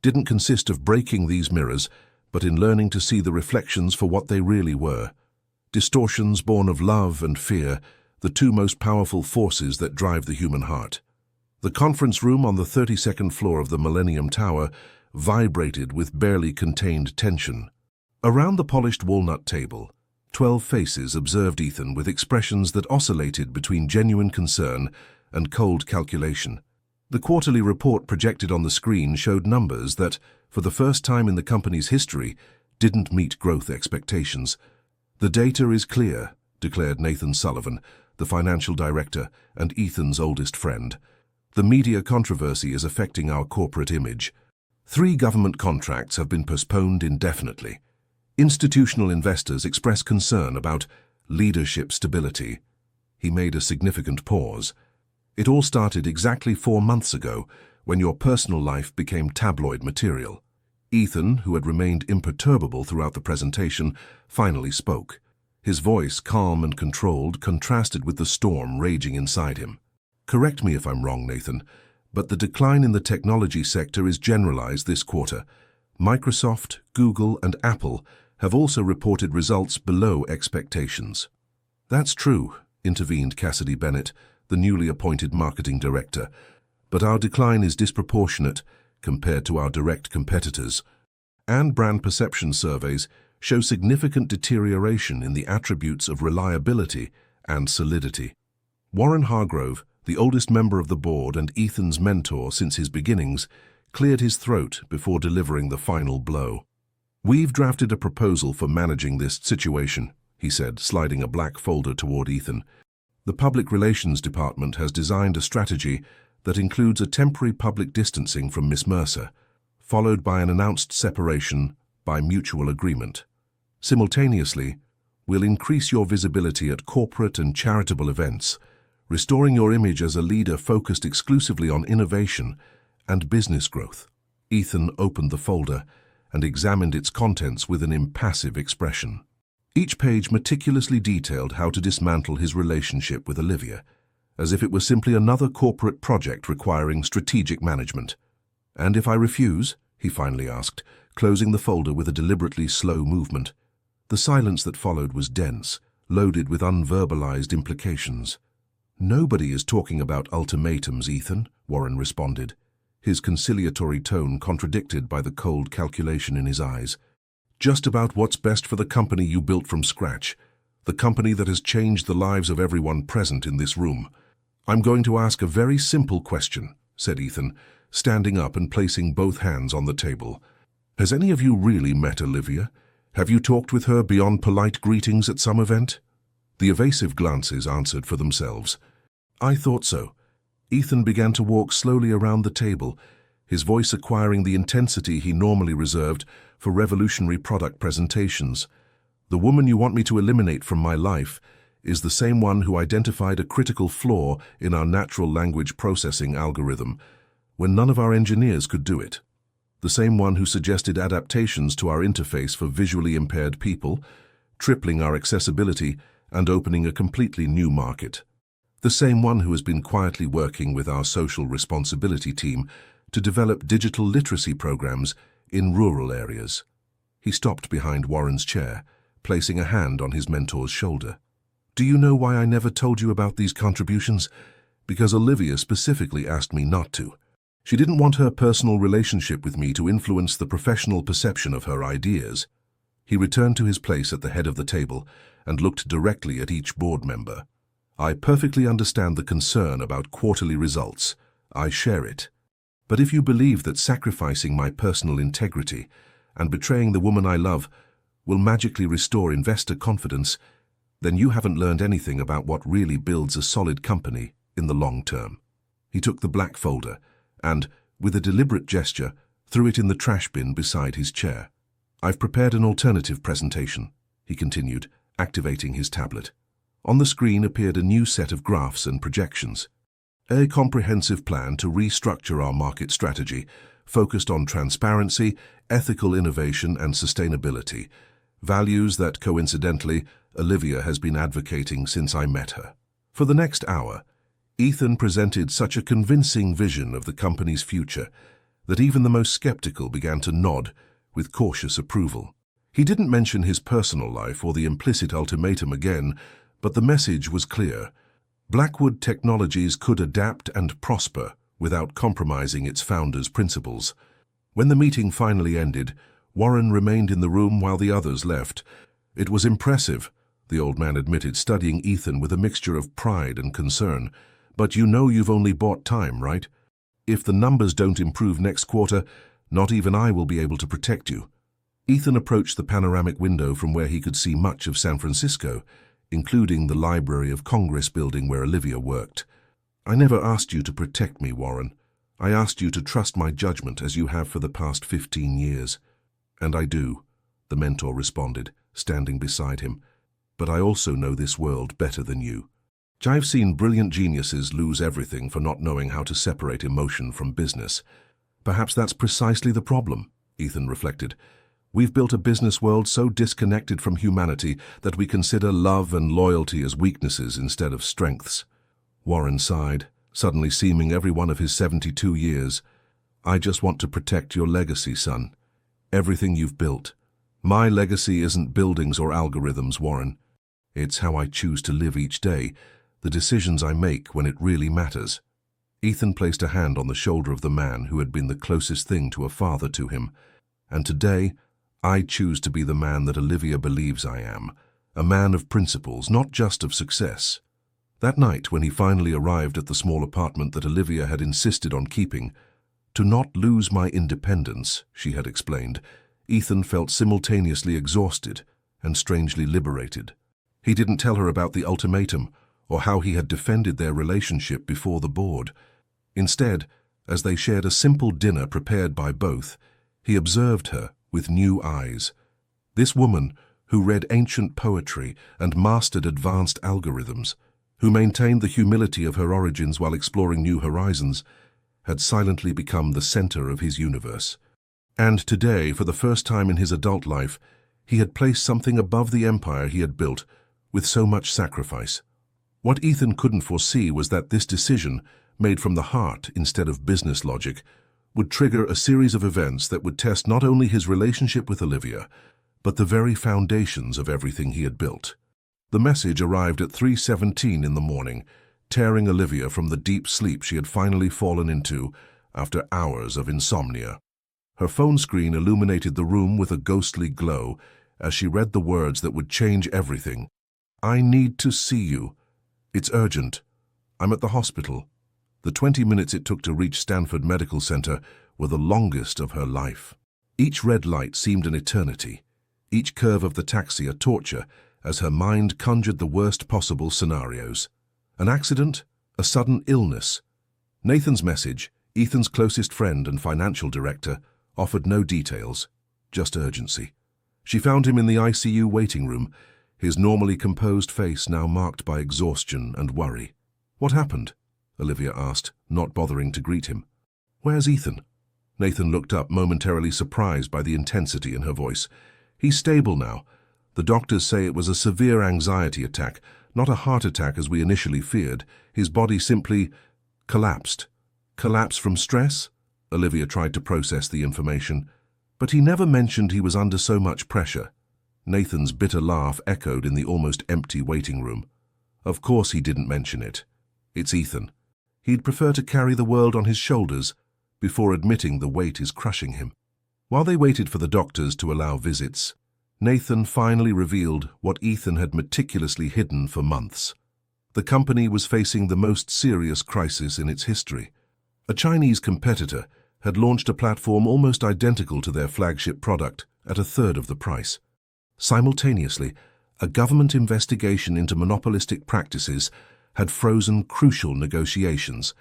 didn't consist of breaking these mirrors, but in learning to see the reflections for what they really were. Distortions born of love and fear, the two most powerful forces that drive the human heart. The conference room on the 32nd floor of the Millennium Tower vibrated with barely contained tension. Around the polished walnut table, 12 faces observed Ethan with expressions that oscillated between genuine concern and cold calculation. The quarterly report projected on the screen showed numbers that, for the first time in the company's history, didn't meet growth expectations. "The data is clear," declared Nathan Sullivan, the financial director and Ethan's oldest friend. "The media controversy is affecting our corporate image. 3 government contracts have been postponed indefinitely. Institutional investors express concern about leadership stability." He made a significant pause. "It all started exactly 4 months ago, when your personal life became tabloid material." Ethan, who had remained imperturbable throughout the presentation, finally spoke. His voice, calm and controlled, contrasted with the storm raging inside him. "Correct me if I'm wrong, Nathan, but the decline in the technology sector is generalized this quarter. Microsoft, Google, and Apple have also reported results below expectations." "That's true," intervened Cassidy Bennett, the newly appointed marketing director, "but our decline is disproportionate compared to our direct competitors. And brand perception surveys show significant deterioration in the attributes of reliability and solidity." Warren Hargrove, The oldest member of the board and Ethan's mentor since his beginnings, cleared his throat before delivering the final blow. "We've drafted a proposal for managing this situation," he said, sliding a black folder toward Ethan. "The Public Relations Department has designed a strategy that includes a temporary public distancing from Miss Mercer, followed by an announced separation by mutual agreement. Simultaneously, we'll increase your visibility at corporate and charitable events, restoring your image as a leader focused exclusively on innovation and business growth." Ethan opened the folder and examined its contents with an impassive expression. Each page meticulously detailed how to dismantle his relationship with Olivia, as if it were simply another corporate project requiring strategic management. "And if I refuse?" he finally asked, closing the folder with a deliberately slow movement. The silence that followed was dense, loaded with unverbalized implications. "Nobody is talking about ultimatums, Ethan," Warren responded, his conciliatory tone contradicted by the cold calculation in his eyes. "Just about what's best for the company you built from scratch, the company that has changed the lives of everyone present in this room. I'm going to ask a very simple question," said Ethan, standing up and placing both hands on the table. "Has any of you really met Olivia? Have you talked with her beyond polite greetings at some event?" The evasive glances answered for themselves. "I thought so." Ethan began to walk slowly around the table, his voice acquiring the intensity he normally reserved for revolutionary product presentations. "The woman you want me to eliminate from my life is the same one who identified a critical flaw in our natural language processing algorithm when none of our engineers could do it. The same one who suggested adaptations to our interface for visually impaired people, tripling our accessibility and opening a completely new market. The same one who has been quietly working with our social responsibility team to develop digital literacy programs in rural areas." He stopped behind Warren's chair, placing a hand on his mentor's shoulder. "Do you know why I never told you about these contributions? Because Olivia specifically asked me not to. She didn't want her personal relationship with me to influence the professional perception of her ideas." He returned to his place at the head of the table and looked directly at each board member. "I perfectly understand the concern about quarterly results. I share it. But if you believe that sacrificing my personal integrity and betraying the woman I love will magically restore investor confidence, then you haven't learned anything about what really builds a solid company in the long term." He took the black folder and, with a deliberate gesture, threw it in the trash bin beside his chair. "I've prepared an alternative presentation," he continued, activating his tablet. On the screen appeared a new set of graphs and projections. "A comprehensive plan to restructure our market strategy, focused on transparency, ethical innovation, and sustainability, values that, coincidentally, Olivia has been advocating since I met her." For the next hour, Ethan presented such a convincing vision of the company's future that even the most skeptical began to nod with cautious approval. He didn't mention his personal life or the implicit ultimatum again, but the message was clear. Blackwood Technologies could adapt and prosper without compromising its founders' principles. When the meeting finally ended, Warren remained in the room while the others left. "It was impressive," the old man admitted, studying Ethan with a mixture of pride and concern. "But you know you've only bought time, right? If the numbers don't improve next quarter, not even I will be able to protect you." Ethan approached the panoramic window from where he could see much of San Francisco, including the Library of Congress building where Olivia worked. "I never asked you to protect me, Warren. I asked you to trust my judgment as you have for the past 15 years. And I do," the mentor responded, standing beside him. "But I also know this world better than you. I've seen brilliant geniuses lose everything for not knowing how to separate emotion from business. Perhaps that's precisely the problem," Ethan reflected. "We've built a business world so disconnected from humanity that we consider love and loyalty as weaknesses instead of strengths." Warren sighed, suddenly seeming every one of his 72 years. "I just want to protect your legacy, son. Everything you've built. My legacy isn't buildings or algorithms, Warren. It's how I choose to live each day, the decisions I make when it really matters." Ethan placed a hand on the shoulder of the man who had been the closest thing to a father to him. "And today, I choose to be the man that Olivia believes I am, a man of principles, not just of success." That night, when he finally arrived at the small apartment that Olivia had insisted on keeping, "To not lose my independence," she had explained, Ethan felt simultaneously exhausted and strangely liberated. He didn't tell her about the ultimatum or how he had defended their relationship before the board. Instead, as they shared a simple dinner prepared by both, he observed her with new eyes. This woman, who read ancient poetry and mastered advanced algorithms, who maintained the humility of her origins while exploring new horizons, had silently become the center of his universe. And today, for the first time in his adult life, he had placed something above the empire he had built with so much sacrifice. What Ethan couldn't foresee was that this decision, made from the heart instead of business logic, would trigger a series of events that would test not only his relationship with Olivia, but the very foundations of everything he had built. The message arrived at 3:17 in the morning, tearing Olivia from the deep sleep she had finally fallen into after hours of insomnia. Her phone screen illuminated the room with a ghostly glow as she read the words that would change everything. "I need to see you. It's urgent. I'm at the hospital." The 20 minutes it took to reach Stanford Medical Center were the longest of her life. Each red light seemed an eternity, each curve of the taxi a torture as her mind conjured the worst possible scenarios. An accident? A sudden illness? Nathan's message, Ethan's closest friend and financial director, offered no details, just urgency. She found him in the ICU waiting room, his normally composed face now marked by exhaustion and worry. "What happened?" Olivia asked, not bothering to greet him. "Where's Ethan?" Nathan looked up, momentarily surprised by the intensity in her voice. "He's stable now. The doctors say it was a severe anxiety attack, not a heart attack as we initially feared. His body simply collapsed." "Collapse from stress?" Olivia tried to process the information. "But he never mentioned he was under so much pressure." Nathan's bitter laugh echoed in the almost empty waiting room. "Of course he didn't mention it. It's Ethan. He'd prefer to carry the world on his shoulders before admitting the weight is crushing him." While they waited for the doctors to allow visits, Nathan finally revealed what Ethan had meticulously hidden for months. The company was facing the most serious crisis in its history. A Chinese competitor had launched a platform almost identical to their flagship product at a third of the price. Simultaneously, a government investigation into monopolistic practices had frozen crucial negotiations,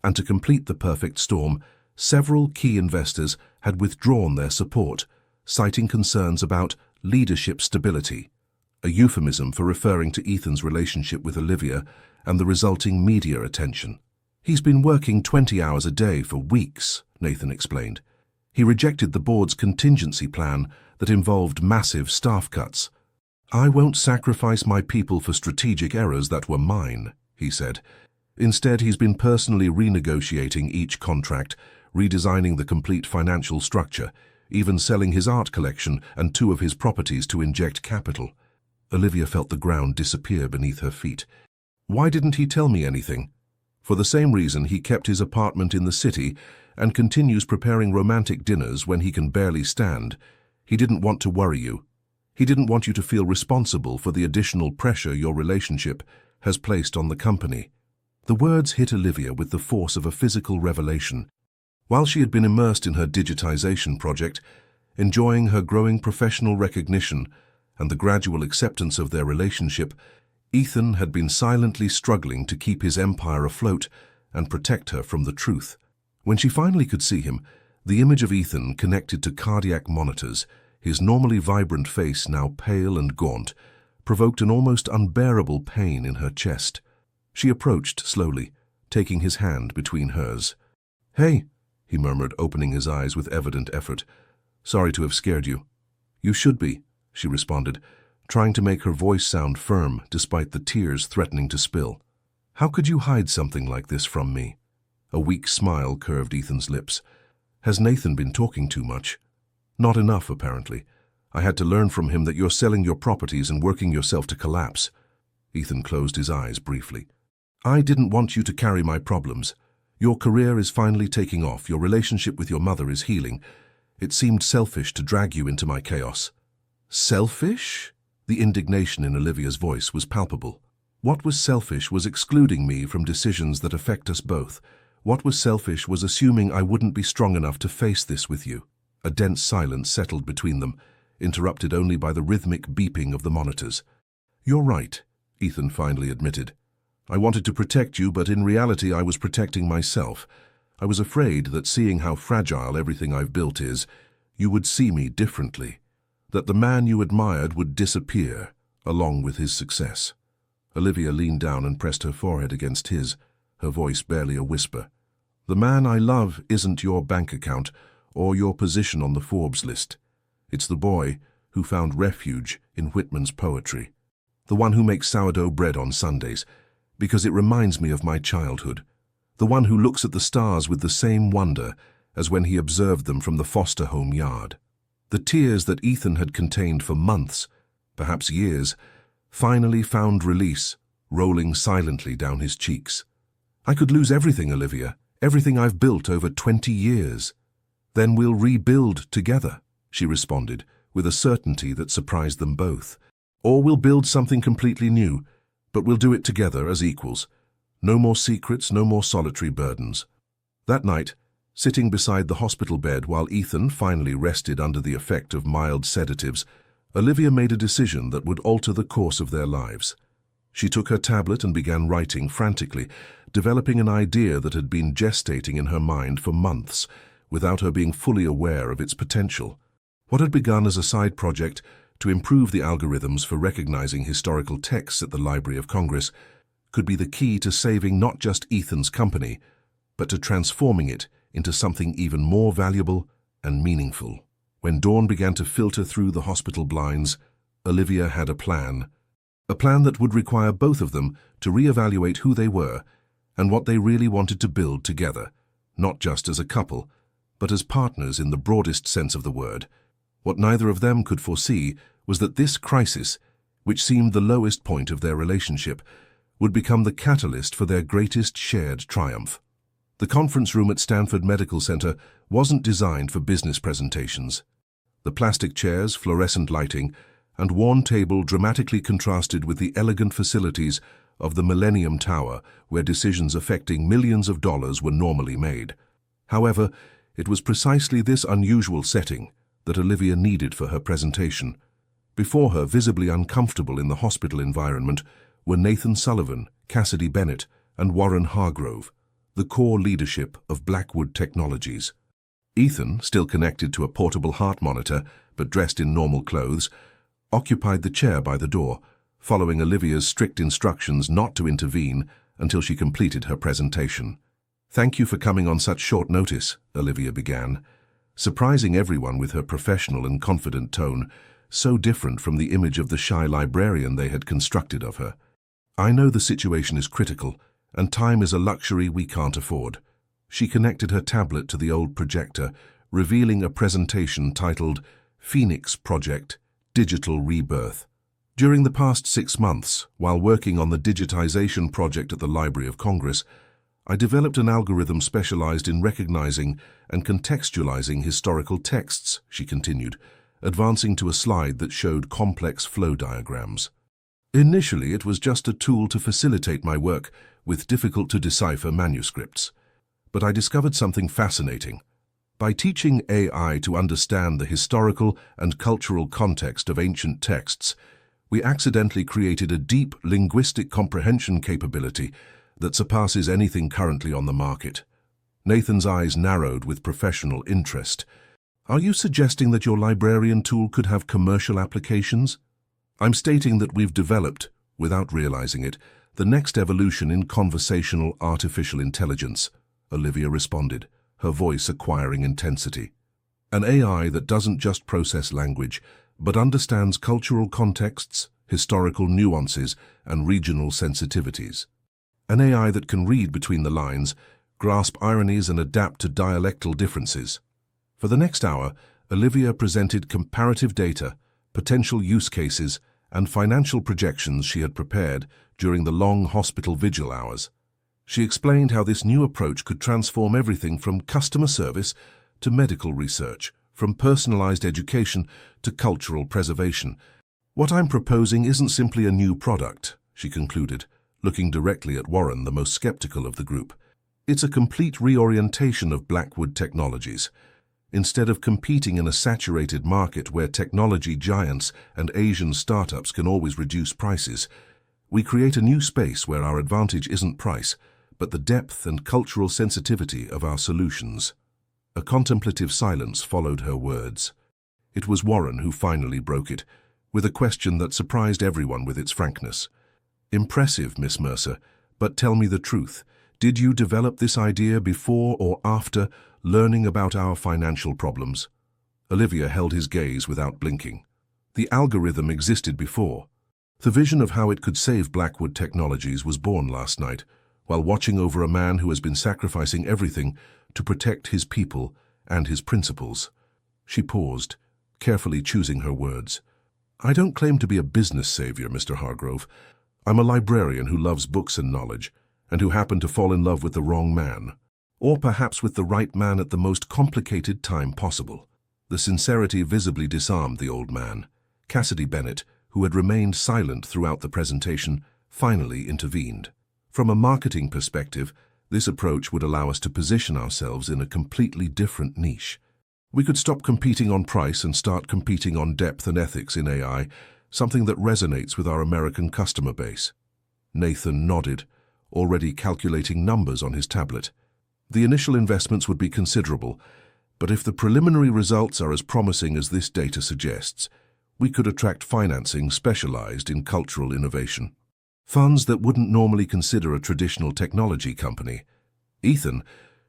and to complete the perfect storm, several key investors had withdrawn their support, citing concerns about leadership stability, a euphemism for referring to Ethan's relationship with Olivia and the resulting media attention. "He's been working 20 hours a day for weeks," Nathan explained. "He rejected the board's contingency plan that involved massive staff cuts. 'I won't sacrifice my people for strategic errors that were mine,' he said. Instead, he's been personally renegotiating each contract, redesigning the complete financial structure, even selling his art collection and 2 of his properties to inject capital." Olivia felt the ground disappear beneath her feet. "Why didn't he tell me anything?" "For the same reason he kept his apartment in the city and continues preparing romantic dinners when he can barely stand. He didn't want to worry you. He didn't want you to feel responsible for the additional pressure your relationship has placed on the company." The words hit Olivia with the force of a physical revelation. While she had been immersed in her digitization project, enjoying her growing professional recognition and the gradual acceptance of their relationship, Ethan had been silently struggling to keep his empire afloat and protect her from the truth. When she finally could see him, the image of Ethan connected to cardiac monitors, his normally vibrant face now pale and gaunt, provoked an almost unbearable pain in her chest. She approached slowly, taking his hand between hers. "Hey," he murmured, opening his eyes with evident effort. "Sorry to have scared you." "You should be," she responded, trying to make her voice sound firm despite the tears threatening to spill. "How could you hide something like this from me?" A weak smile curved Ethan's lips. "Has Nathan been talking too much?" "Not enough, apparently. I had to learn from him that you're selling your properties and working yourself to collapse." Ethan closed his eyes briefly. "I didn't want you to carry my problems. Your career is finally taking off. Your relationship with your mother is healing. It seemed selfish to drag you into my chaos." "Selfish?" The indignation in Olivia's voice was palpable. What was selfish was excluding me from decisions that affect us both. What was selfish was assuming I wouldn't be strong enough to face this with you. A dense silence settled between them, interrupted only by the rhythmic beeping of the monitors. "You're right," Ethan finally admitted. "I wanted to protect you, but in reality I was protecting myself. I was afraid that seeing how fragile everything I've built is, you would see me differently. That the man you admired would disappear, along with his success." Olivia leaned down and pressed her forehead against his, her voice barely a whisper. "The man I love isn't your bank account or your position on the Forbes list. It's the boy who found refuge in Whitman's poetry. The one who makes sourdough bread on Sundays, because it reminds me of my childhood. The one who looks at the stars with the same wonder as when he observed them from the foster home yard." The tears that Ethan had contained for months, perhaps years, finally found release, rolling silently down his cheeks. "I could lose everything, Olivia, everything I've built over 20 years. Then we'll rebuild together," she responded, with a certainty that surprised them both. "Or we'll build something completely new, but we'll do it together as equals. No more secrets, no more solitary burdens." That night, sitting beside the hospital bed while Ethan finally rested under the effect of mild sedatives, Olivia made a decision that would alter the course of their lives. She took her tablet and began writing frantically, developing an idea that had been gestating in her mind for months, without her being fully aware of its potential. What had begun as a side project to improve the algorithms for recognizing historical texts at the Library of Congress could be the key to saving not just Ethan's company, but to transforming it into something even more valuable and meaningful. When dawn began to filter through the hospital blinds, Olivia had a plan that would require both of them to reevaluate who they were and what they really wanted to build together, not just as a couple, but as partners in the broadest sense of the word. What neither of them could foresee was that this crisis, which seemed the lowest point of their relationship, would become the catalyst for their greatest shared triumph. The conference room at Stanford Medical Center wasn't designed for business presentations. The plastic chairs, fluorescent lighting, and worn table dramatically contrasted with the elegant facilities of the Millennium Tower, where decisions affecting millions of dollars were normally made. However, it was precisely this unusual setting that Olivia needed for her presentation. Before her, visibly uncomfortable in the hospital environment, were Nathan Sullivan, Cassidy Bennett, and Warren Hargrove, the core leadership of Blackwood Technologies. Ethan, still connected to a portable heart monitor but dressed in normal clothes, occupied the chair by the door, following Olivia's strict instructions not to intervene until she completed her presentation. "Thank you for coming on such short notice," Olivia began, surprising everyone with her professional and confident tone, so different from the image of the shy librarian they had constructed of her. "I know the situation is critical, and time is a luxury we can't afford." She connected her tablet to the old projector, revealing a presentation titled Phoenix Project, Digital Rebirth. During the past 6 months, while working on the digitization project at the Library of Congress, I developed an algorithm specialized in recognizing and contextualizing historical texts, she continued, advancing to a slide that showed complex flow diagrams. "Initially, it was just a tool to facilitate my work with difficult-to-decipher manuscripts. But I discovered something fascinating. By teaching AI to understand the historical and cultural context of ancient texts, we accidentally created a deep linguistic comprehension capability that surpasses anything currently on the market." Nathan's eyes narrowed with professional interest. "Are you suggesting that your librarian tool could have commercial applications?" "I'm stating that we've developed, without realizing it, the next evolution in conversational artificial intelligence," Olivia responded, her voice acquiring intensity. "An AI that doesn't just process language, but understands cultural contexts, historical nuances, and regional sensitivities. An AI that can read between the lines, grasp ironies, and adapt to dialectal differences." For the next hour, Olivia presented comparative data, potential use cases, and financial projections she had prepared during the long hospital vigil hours. She explained how this new approach could transform everything from customer service to medical research, from personalized education to cultural preservation. "What I'm proposing isn't simply a new product," she concluded, looking directly at Warren, the most skeptical of the group. It's a complete reorientation of Blackwood Technologies. Instead of competing in a saturated market where technology giants and Asian startups can always reduce prices, we create a new space where our advantage isn't price, but the depth and cultural sensitivity of our solutions. A contemplative silence followed her words. It was Warren who finally broke it, with a question that surprised everyone with its frankness. "Impressive, Miss Mercer, but tell me the truth. Did you develop this idea before or after learning about our financial problems?" Olivia held his gaze without blinking. The algorithm existed before. The vision of how it could save Blackwood Technologies was born last night, while watching over a man who has been sacrificing everything to protect his people and his principles. She paused, carefully choosing her words. "I don't claim to be a business savior, Mr. Hargrove. I'm a librarian who loves books and knowledge, and who happened to fall in love with the wrong man. Or perhaps with the right man at the most complicated time possible." The sincerity visibly disarmed the old man. Cassidy Bennett, who had remained silent throughout the presentation, finally intervened. From a marketing perspective, this approach would allow us to position ourselves in a completely different niche. We could stop competing on price and start competing on depth and ethics in AI, something that resonates with our American customer base. Nathan nodded, already calculating numbers on his tablet. The initial investments would be considerable, but if the preliminary results are as promising as this data suggests, we could attract financing specialized in cultural innovation. Funds that wouldn't normally consider a traditional technology company. Ethan,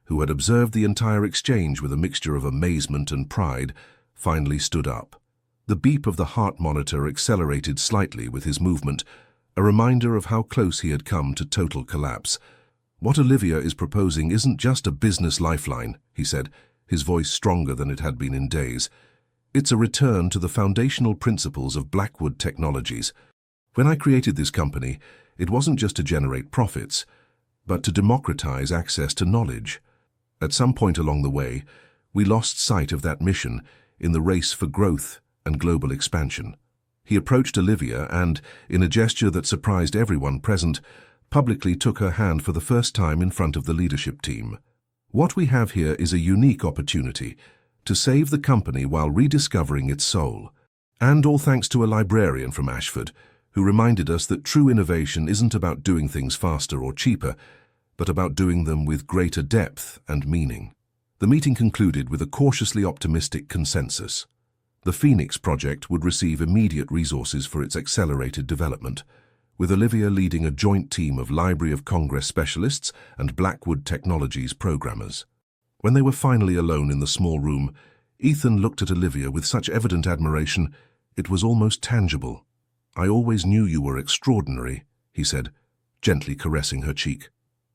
who had observed the entire exchange with a mixture of amazement and pride, finally stood up. The beep of the heart monitor accelerated slightly with his movement, a reminder of how close he had come to total collapse. "What Olivia is proposing isn't just a business lifeline," he said, his voice stronger than it had been in days. "It's a return to the foundational principles of Blackwood Technologies. When I created this company, it wasn't just to generate profits, but to democratize access to knowledge. At some point along the way, we lost sight of that mission in the race for growth and global expansion." He approached Olivia and, in a gesture that surprised everyone present, publicly took her hand for the first time in front of the leadership team. "What we have here is a unique opportunity to save the company while rediscovering its soul. And all thanks to a librarian from Ashford, who reminded us that true innovation isn't about doing things faster or cheaper, but about doing them with greater depth and meaning." The meeting concluded with a cautiously optimistic consensus. The Phoenix project would receive immediate resources for its accelerated development, with Olivia leading a joint team of Library of Congress specialists and Blackwood Technologies programmers. When they were finally alone in the small room, Ethan looked at Olivia with such evident admiration, it was almost tangible. "I always knew you were extraordinary," he said, gently caressing her cheek.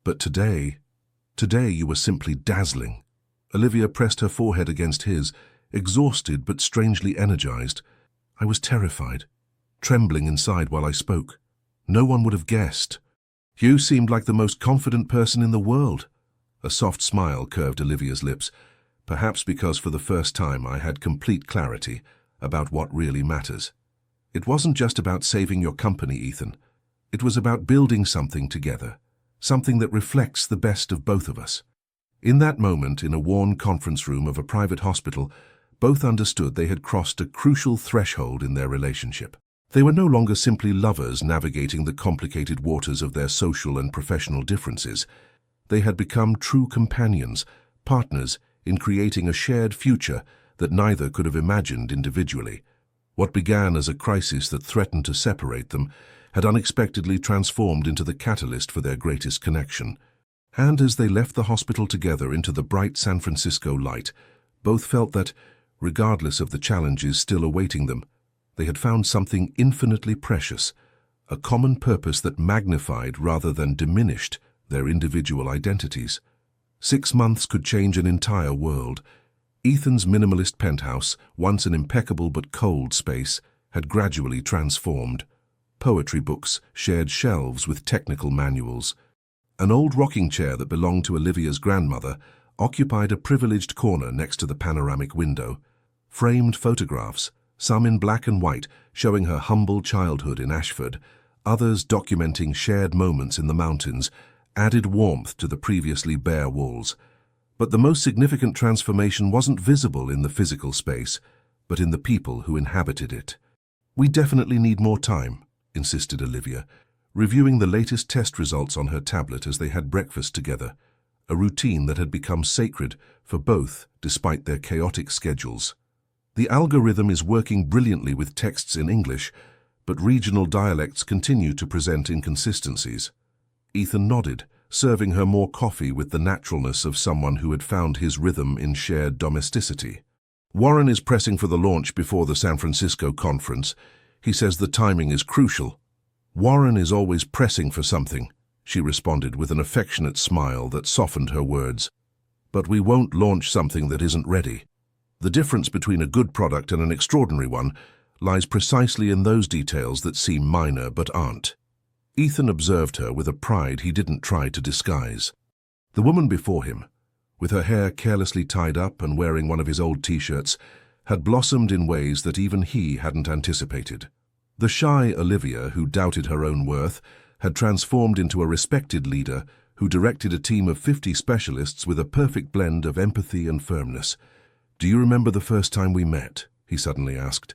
"But today you were simply dazzling." Olivia pressed her forehead against his, exhausted but strangely energized. "I was terrified, trembling inside while I spoke. No one would have guessed. You seemed like the most confident person in the world." A soft smile curved Olivia's lips, perhaps because for the first time I had complete clarity about what really matters. "It wasn't just about saving your company, Ethan. It was about building something together, something that reflects the best of both of us." In that moment, in a worn conference room of a private hospital, both understood they had crossed a crucial threshold in their relationship. They were no longer simply lovers navigating the complicated waters of their social and professional differences. They had become true companions, partners in creating a shared future that neither could have imagined individually. What began as a crisis that threatened to separate them had unexpectedly transformed into the catalyst for their greatest connection. And as they left the hospital together into the bright San Francisco light, both felt that, regardless of the challenges still awaiting them, they had found something infinitely precious, a common purpose that magnified rather than diminished their individual identities. 6 months could change an entire world. Ethan's minimalist penthouse, once an impeccable but cold space, had gradually transformed. Poetry books shared shelves with technical manuals. An old rocking chair that belonged to Olivia's grandmother occupied a privileged corner next to the panoramic window. Framed photographs, some in black and white, showing her humble childhood in Ashford, others documenting shared moments in the mountains, added warmth to the previously bare walls. But the most significant transformation wasn't visible in the physical space, but in the people who inhabited it. "We definitely need more time," insisted Olivia, reviewing the latest test results on her tablet as they had breakfast together, a routine that had become sacred for both despite their chaotic schedules. "The algorithm is working brilliantly with texts in English, but regional dialects continue to present inconsistencies." Ethan nodded, serving her more coffee with the naturalness of someone who had found his rhythm in shared domesticity. "Warren is pressing for the launch before the San Francisco conference. He says the timing is crucial." "Warren is always pressing for something," she responded with an affectionate smile that softened her words. "But we won't launch something that isn't ready. The difference between a good product and an extraordinary one lies precisely in those details that seem minor but aren't." Ethan observed her with a pride he didn't try to disguise. The woman before him, with her hair carelessly tied up and wearing one of his old t-shirts, had blossomed in ways that even he hadn't anticipated. The shy Olivia, who doubted her own worth, had transformed into a respected leader who directed a team of 50 specialists with a perfect blend of empathy and firmness. "Do you remember the first time we met?" he suddenly asked.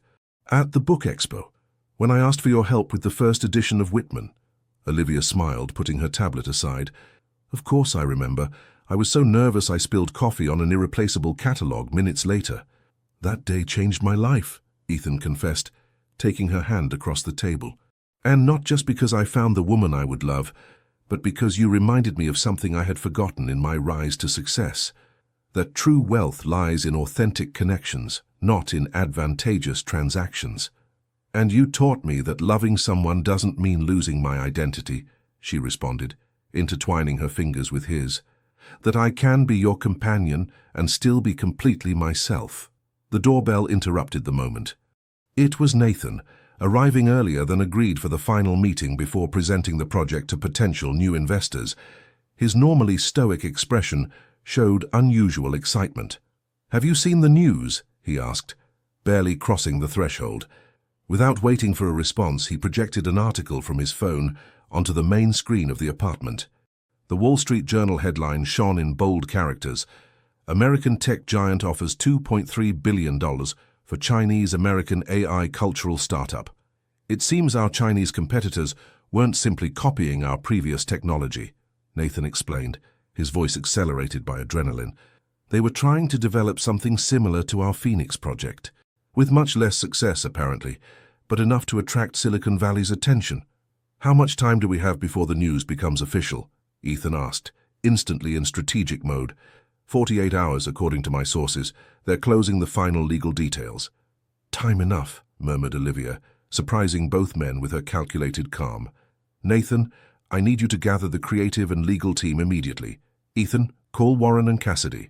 "At the book expo, when I asked for your help with the first edition of Whitman." Olivia smiled, putting her tablet aside. "Of course I remember. I was so nervous I spilled coffee on an irreplaceable catalogue minutes later." "That day changed my life," Ethan confessed, taking her hand across the table. "And not just because I found the woman I would love, but because you reminded me of something I had forgotten in my rise to success. That true wealth lies in authentic connections, not in advantageous transactions." "And you taught me that loving someone doesn't mean losing my identity," she responded, intertwining her fingers with his. "That I can be your companion and still be completely myself." The doorbell interrupted the moment. It was Nathan, arriving earlier than agreed for the final meeting before presenting the project to potential new investors. His normally stoic expression showed unusual excitement. "Have you seen the news?" he asked, barely crossing the threshold. Without waiting for a response, he projected an article from his phone onto the main screen of the apartment. The Wall Street Journal headline shone in bold characters: "American tech giant offers $2.3 billion for Chinese-American AI cultural startup." "It seems our Chinese competitors weren't simply copying our previous technology," Nathan explained, his voice accelerated by adrenaline. "They were trying to develop something similar to our Phoenix project, with much less success apparently, but enough to attract Silicon Valley's attention." "How much time do we have before the news becomes official?" Ethan asked, instantly in strategic mode. 48 hours, according to my sources. They're closing the final legal details." "Time enough," murmured Olivia, surprising both men with her calculated calm. "Nathan, I need you to gather the creative and legal team immediately. Ethan, call Warren and Cassidy.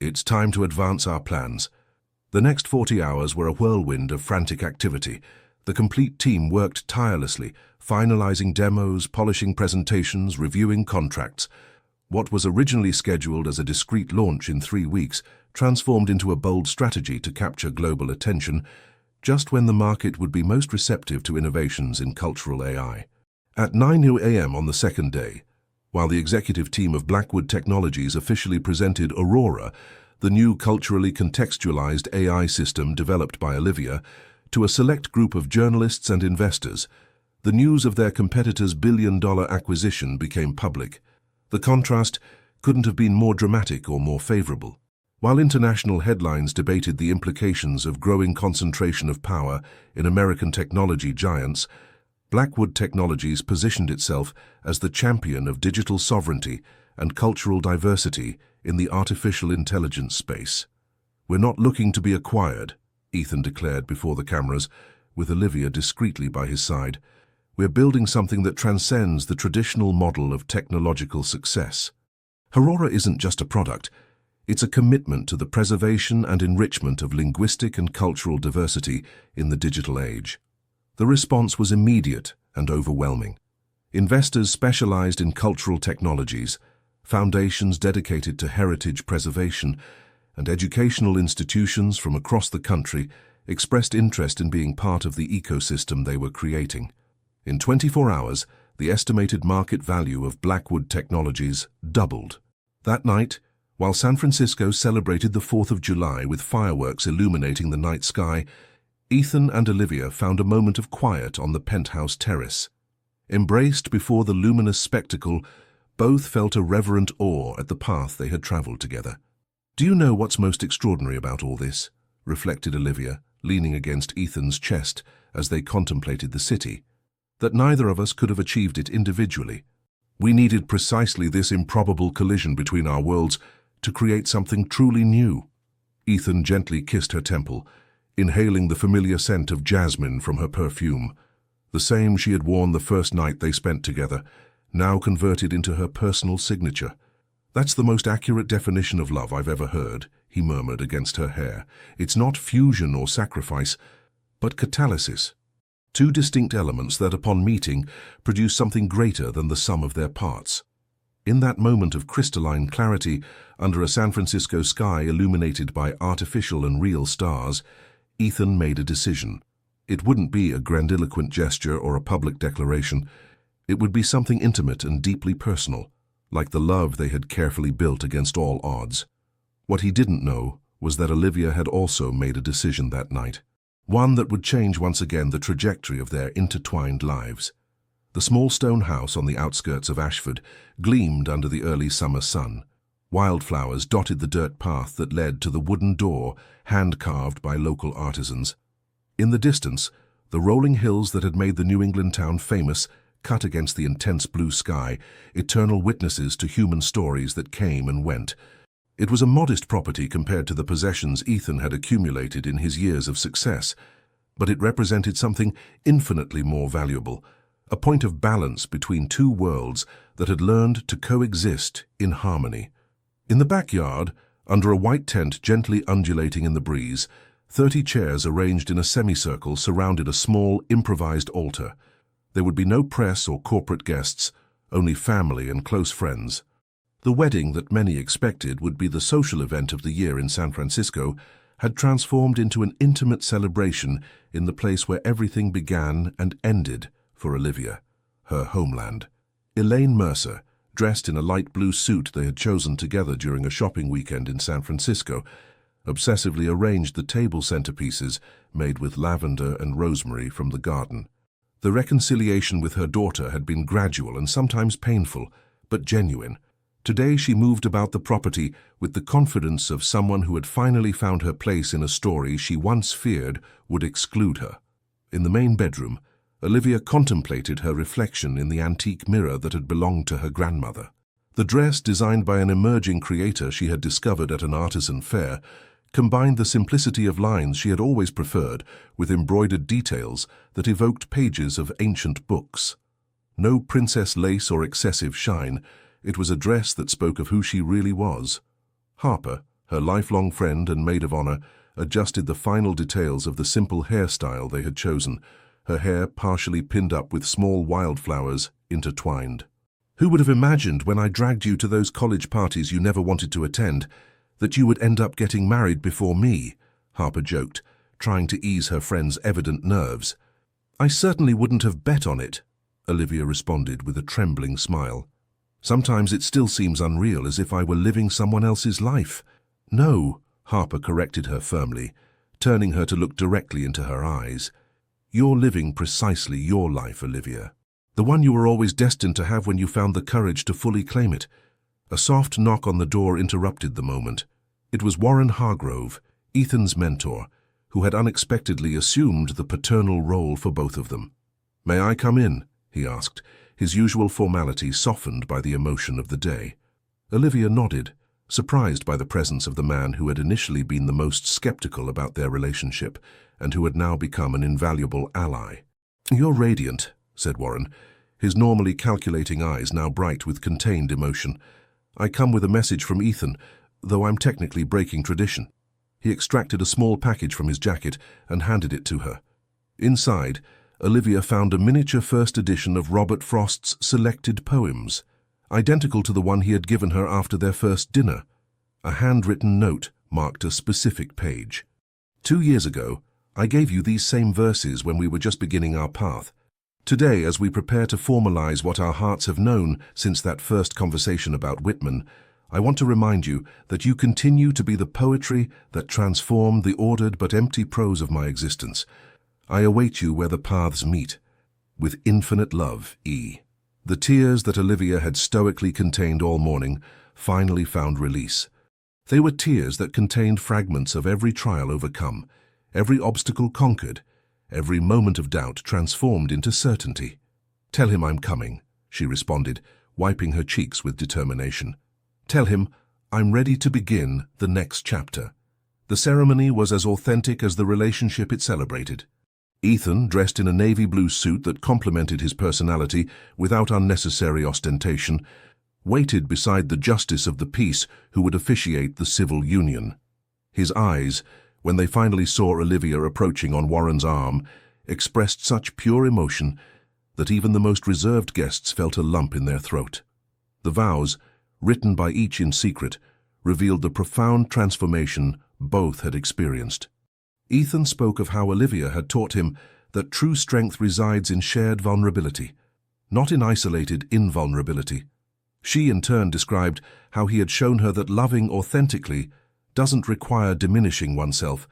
It's time to advance our plans." The next 40 hours were a whirlwind of frantic activity. The complete team worked tirelessly, finalizing demos, polishing presentations, reviewing contracts. What was originally scheduled as a discreet launch in 3 weeks transformed into a bold strategy to capture global attention, just when the market would be most receptive to innovations in cultural AI. At 9 a.m. on the second day, while the executive team of Blackwood Technologies officially presented Aurora, the new culturally contextualized AI system developed by Olivia, to a select group of journalists and investors, the news of their competitor's billion-dollar acquisition became public. The contrast couldn't have been more dramatic or more favorable. While international headlines debated the implications of growing concentration of power in American technology giants, Blackwood Technologies positioned itself as the champion of digital sovereignty and cultural diversity in the artificial intelligence space. "We're not looking to be acquired," Ethan declared before the cameras, with Olivia discreetly by his side. "We're building something that transcends the traditional model of technological success." Aurora isn't just a product. It's a commitment to the preservation and enrichment of linguistic and cultural diversity in the digital age. The response was immediate and overwhelming. Investors specialized in cultural technologies, foundations dedicated to heritage preservation, and educational institutions from across the country expressed interest in being part of the ecosystem they were creating. In 24 hours, the estimated market value of Blackwood Technologies doubled. That night, while San Francisco celebrated the 4th of July with fireworks illuminating the night sky, Ethan and Olivia found a moment of quiet on the penthouse terrace. Embraced before the luminous spectacle, both felt a reverent awe at the path they had traveled together. "Do you know what's most extraordinary about all this?" reflected Olivia, leaning against Ethan's chest as they contemplated the city. "That neither of us could have achieved it individually. We needed precisely this improbable collision between our worlds to create something truly new." Ethan gently kissed her temple, inhaling the familiar scent of jasmine from her perfume, the same she had worn the first night they spent together, now converted into her personal signature. "That's the most accurate definition of love I've ever heard," he murmured against her hair. "It's not fusion or sacrifice, but catalysis. Two distinct elements that, upon meeting, produce something greater than the sum of their parts." In that moment of crystalline clarity, under a San Francisco sky illuminated by artificial and real stars, Ethan made a decision. It wouldn't be a grandiloquent gesture or a public declaration. It would be something intimate and deeply personal, like the love they had carefully built against all odds. What he didn't know was that Olivia had also made a decision that night, one that would change once again the trajectory of their intertwined lives. The small stone house on the outskirts of Ashford gleamed under the early summer sun. Wildflowers dotted the dirt path that led to the wooden door, hand-carved by local artisans. In the distance, the rolling hills that had made the New England town famous cut against the intense blue sky, eternal witnesses to human stories that came and went. It was a modest property compared to the possessions Ethan had accumulated in his years of success, but it represented something infinitely more valuable, a point of balance between two worlds that had learned to coexist in harmony. In the backyard, under a white tent gently undulating in the breeze, 30 chairs arranged in a semicircle surrounded a small, improvised altar. There would be no press or corporate guests, only family and close friends. The wedding that many expected would be the social event of the year in San Francisco had transformed into an intimate celebration in the place where everything began and ended for Olivia, her homeland. Elaine Mercer, dressed in a light blue suit they had chosen together during a shopping weekend in San Francisco, obsessively arranged the table centerpieces made with lavender and rosemary from the garden. The reconciliation with her daughter had been gradual and sometimes painful, but genuine. Today she moved about the property with the confidence of someone who had finally found her place in a story she once feared would exclude her. In the main bedroom, Olivia contemplated her reflection in the antique mirror that had belonged to her grandmother. The dress, designed by an emerging creator she had discovered at an artisan fair, combined the simplicity of lines she had always preferred with embroidered details that evoked pages of ancient books. No princess lace or excessive shine, it was a dress that spoke of who she really was. Harper, her lifelong friend and maid of honor, adjusted the final details of the simple hairstyle they had chosen, her hair partially pinned up with small wildflowers intertwined. "Who would have imagined when I dragged you to those college parties you never wanted to attend, that you would end up getting married before me?" Harper joked, trying to ease her friend's evident nerves. "I certainly wouldn't have bet on it," Olivia responded with a trembling smile. "Sometimes it still seems unreal, as if I were living someone else's life." "No," Harper corrected her firmly, turning her to look directly into her eyes. "You're living precisely your life, Olivia. The one you were always destined to have when you found the courage to fully claim it." A soft knock on the door interrupted the moment. It was Warren Hargrove, Ethan's mentor, who had unexpectedly assumed the paternal role for both of them. "May I come in?" he asked, his usual formality softened by the emotion of the day. Olivia nodded, surprised by the presence of the man who had initially been the most skeptical about their relationship and who had now become an invaluable ally. "You're radiant," said Warren, his normally calculating eyes now bright with contained emotion. "I come with a message from Ethan, though I'm technically breaking tradition." He extracted a small package from his jacket and handed it to her. Inside, Olivia found a miniature first edition of Robert Frost's selected poems, identical to the one he had given her after their first dinner. A handwritten note marked a specific page. "2 years ago, I gave you these same verses when we were just beginning our path. Today, as we prepare to formalize what our hearts have known since that first conversation about Whitman, I want to remind you that you continue to be the poetry that transformed the ordered but empty prose of my existence. I await you where the paths meet. With infinite love, E. The tears that Olivia had stoically contained all morning finally found release. They were tears that contained fragments of every trial overcome, every obstacle conquered, every moment of doubt transformed into certainty. "Tell him I'm coming," she responded, wiping her cheeks with determination. "Tell him I'm ready to begin the next chapter." The ceremony was as authentic as the relationship it celebrated. Ethan, dressed in a navy blue suit that complemented his personality without unnecessary ostentation, waited beside the justice of the peace who would officiate the civil union. His eyes, when they finally saw Olivia approaching on Warren's arm, expressed such pure emotion that even the most reserved guests felt a lump in their throat. The vows, written by each in secret, revealed the profound transformation both had experienced. Ethan spoke of how Olivia had taught him that true strength resides in shared vulnerability, not in isolated invulnerability. She in turn described how he had shown her that loving authentically doesn't require diminishing oneself,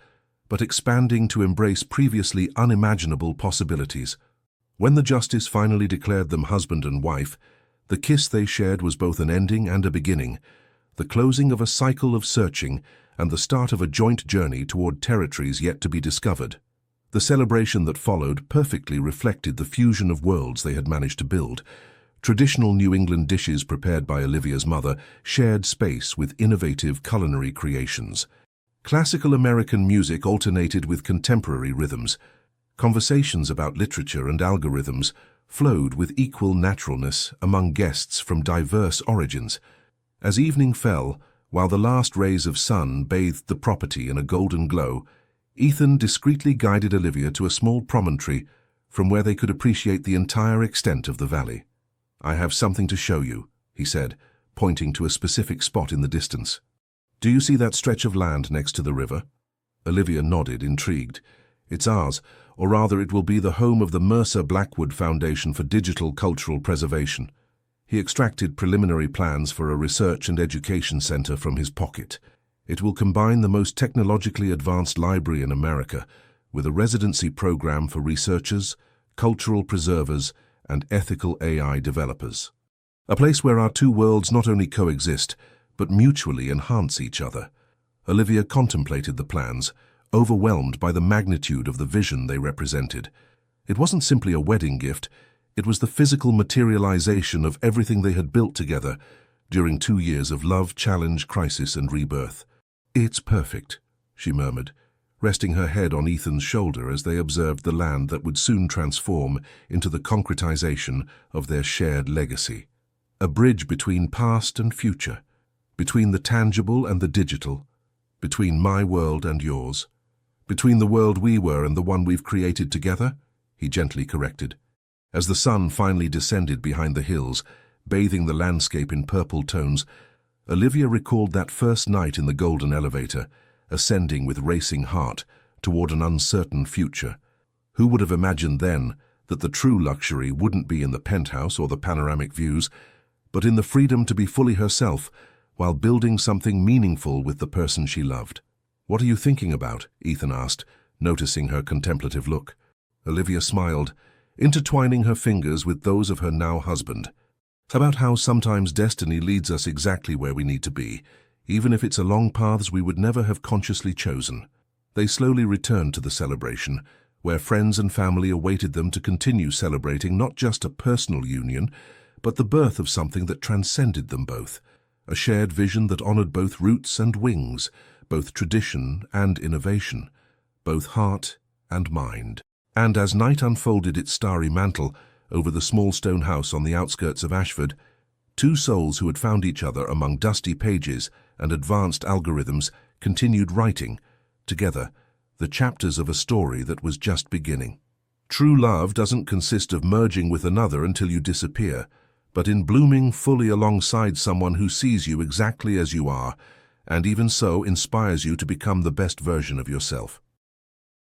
but expanding to embrace previously unimaginable possibilities. When the justice finally declared them husband and wife, the kiss they shared was both an ending and a beginning, the closing of a cycle of searching and the start of a joint journey toward territories yet to be discovered. The celebration that followed perfectly reflected the fusion of worlds they had managed to build. Traditional New England dishes prepared by Olivia's mother shared space with innovative culinary creations. Classical American music alternated with contemporary rhythms. Conversations about literature and algorithms flowed with equal naturalness among guests from diverse origins. As evening fell, while the last rays of sun bathed the property in a golden glow, Ethan discreetly guided Olivia to a small promontory from where they could appreciate the entire extent of the valley. "I have something to show you," he said, pointing to a specific spot in the distance. "Do you see that stretch of land next to the river?" Olivia nodded, intrigued. "It's ours, or rather it will be the home of the Mercer Blackwood Foundation for Digital Cultural Preservation." He extracted preliminary plans for a research and education center from his pocket. "It will combine the most technologically advanced library in America with a residency program for researchers, cultural preservers, and ethical AI developers. A place where our two worlds not only coexist, but mutually enhance each other." Olivia contemplated the plans, overwhelmed by the magnitude of the vision they represented. It wasn't simply a wedding gift, it was the physical materialization of everything they had built together during 2 years of love, challenge, crisis, and rebirth. "It's perfect," she murmured, resting her head on Ethan's shoulder as they observed the land that would soon transform into the concretization of their shared legacy. A bridge between past and future, between the tangible and the digital, between my world and yours, between the world we were and the one we've created together, he gently corrected. As the sun finally descended behind the hills, bathing the landscape in purple tones, Olivia recalled that first night in the golden elevator, ascending with racing heart toward an uncertain future. Who would have imagined then that the true luxury wouldn't be in the penthouse or the panoramic views, but in the freedom to be fully herself while building something meaningful with the person she loved? "What are you thinking about?" Ethan asked, noticing her contemplative look. Olivia smiled, intertwining her fingers with those of her now husband. "About how sometimes destiny leads us exactly where we need to be, even if it's along paths we would never have consciously chosen." They slowly returned to the celebration, where friends and family awaited them to continue celebrating not just a personal union, but the birth of something that transcended them both, a shared vision that honored both roots and wings, both tradition and innovation, both heart and mind. And as night unfolded its starry mantle over the small stone house on the outskirts of Ashford, two souls who had found each other among dusty pages and advanced algorithms continued writing, together, the chapters of a story that was just beginning. True love doesn't consist of merging with another until you disappear, but in blooming fully alongside someone who sees you exactly as you are, and even so inspires you to become the best version of yourself.